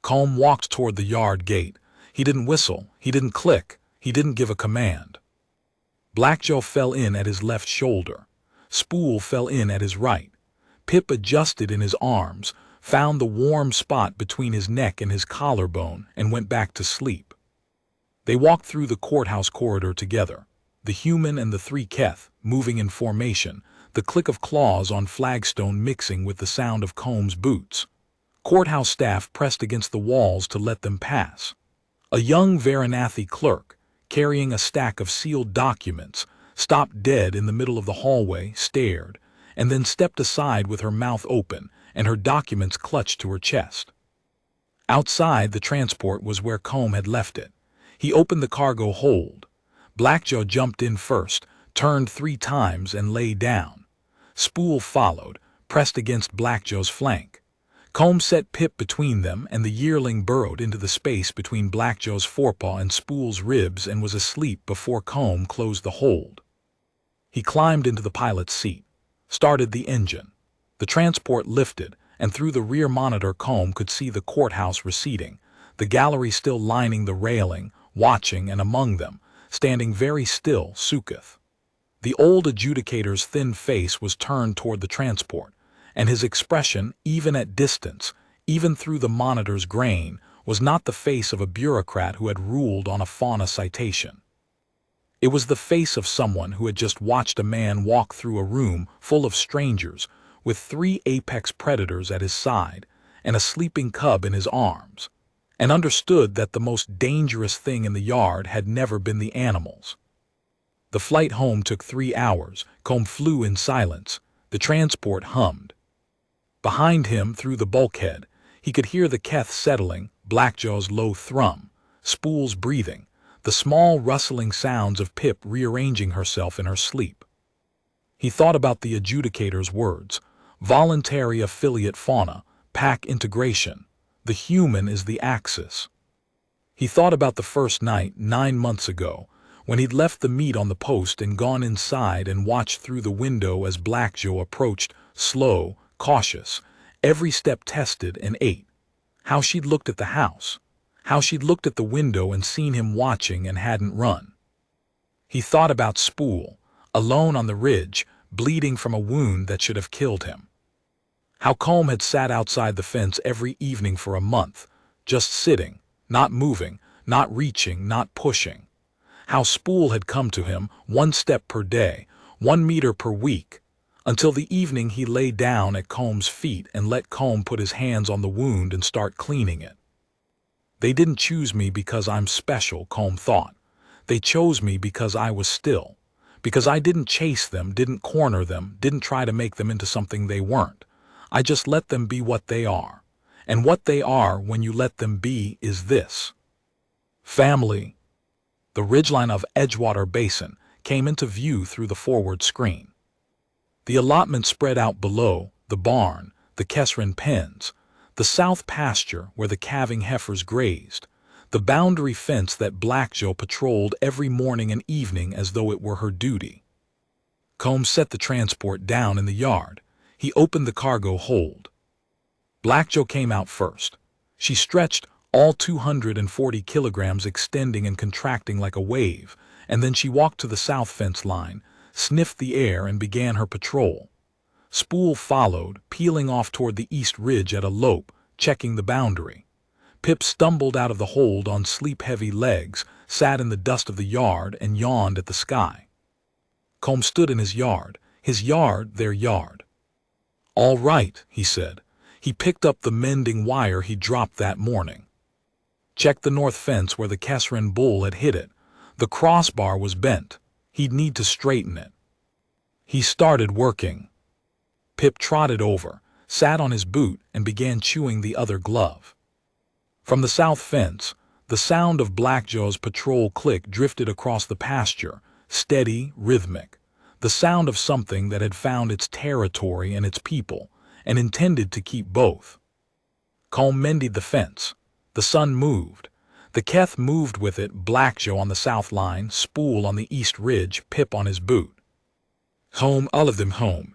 Combe walked toward the yard gate. He didn't whistle, he didn't click, he didn't give a command. Black Joe fell in at his left shoulder. Spool fell in at his right. Pip adjusted in his arms, found the warm spot between his neck and his collarbone, and went back to sleep. They walked through the courthouse corridor together, the human and the 3 Keth moving in formation, the click of claws on flagstone mixing with the sound of Combs' boots. Courthouse staff pressed against the walls to let them pass. A young Varanathy clerk, carrying a stack of sealed documents, stopped dead in the middle of the hallway, stared, and then stepped aside with her mouth open and her documents clutched to her chest. Outside the transport was where Combe had left it. He opened the cargo hold. Black Joe jumped in first, turned 3 times, and lay down. Spool followed, pressed against Black Joe's flank. Combe set Pip between them, and the yearling burrowed into the space between Black Joe's forepaw and Spool's ribs and was asleep before Combe closed the hold. He climbed into the pilot's seat, started the engine. The transport lifted, and through the rear monitor Combe could see the courthouse receding, the gallery still lining the railing, watching, and among them, standing very still, Suketh. The old adjudicator's thin face was turned toward the transport, and his expression, even at distance, even through the monitor's grain, was not the face of a bureaucrat who had ruled on a fauna citation. It was the face of someone who had just watched a man walk through a room full of strangers with 3 apex predators at his side and a sleeping cub in his arms, and understood that the most dangerous thing in the yard had never been the animals. The flight home took 3 hours. Combe flew in silence. The transport hummed. Behind him, through the bulkhead, he could hear the Keth settling, Blackjaw's low thrum, Spool's breathing, the small rustling sounds of Pip rearranging herself in her sleep. He thought about the adjudicator's words: voluntary affiliate fauna, pack integration, the human is the axis. He thought about the first night, 9 months ago, when he'd left the meat on the post and gone inside and watched through the window as Blackjaw approached, slow, cautious, every step tested and ate. How she'd looked at the house. How she'd looked at the window and seen him watching and hadn't run. He thought about Spool, alone on the ridge, bleeding from a wound that should have killed him. How Combe had sat outside the fence every evening for a month, just sitting, not moving, not reaching, not pushing. How Spool had come to him 1 step per day, 1 meter per week, until the evening he lay down at Combe's feet and let Combe put his hands on the wound and start cleaning it. They didn't choose me because I'm special, Combe thought. They chose me because I was still, because I didn't chase them, didn't corner them, didn't try to make them into something they weren't. I just let them be what they are. And what they are when you let them be is this: family. The ridgeline of Edgewater Basin came into view through the forward screen. The allotment spread out below, the barn, the Kesrin pens, the south pasture where the calving heifers grazed, the boundary fence that Blackjaw patrolled every morning and evening as though it were her duty. Combe set the transport down in the yard. He opened the cargo hold. Blackjaw came out first. She stretched, all 240 kilograms extending and contracting like a wave, and then she walked to the south fence line, sniffed the air, and began her patrol. Spool followed, peeling off toward the east ridge at a lope, checking the boundary. Pip stumbled out of the hold on sleep-heavy legs, sat in the dust of the yard, and yawned at the sky. Combe stood in his yard, their yard. "All right," he said. He picked up the mending wire he dropped that morning. Checked the north fence where the Kesrin bull had hit it. The crossbar was bent. He'd need to straighten it. He started working. Pip trotted over, sat on his boot, and began chewing the other glove. From the south fence, the sound of Blackjaw's patrol click drifted across the pasture, steady, rhythmic, the sound of something that had found its territory and its people, and intended to keep both. Combe mended the fence. The sun moved. The Keth moved with it, Blackjaw on the south line, Spool on the east ridge, Pip on his boot. "Home, all of them home,"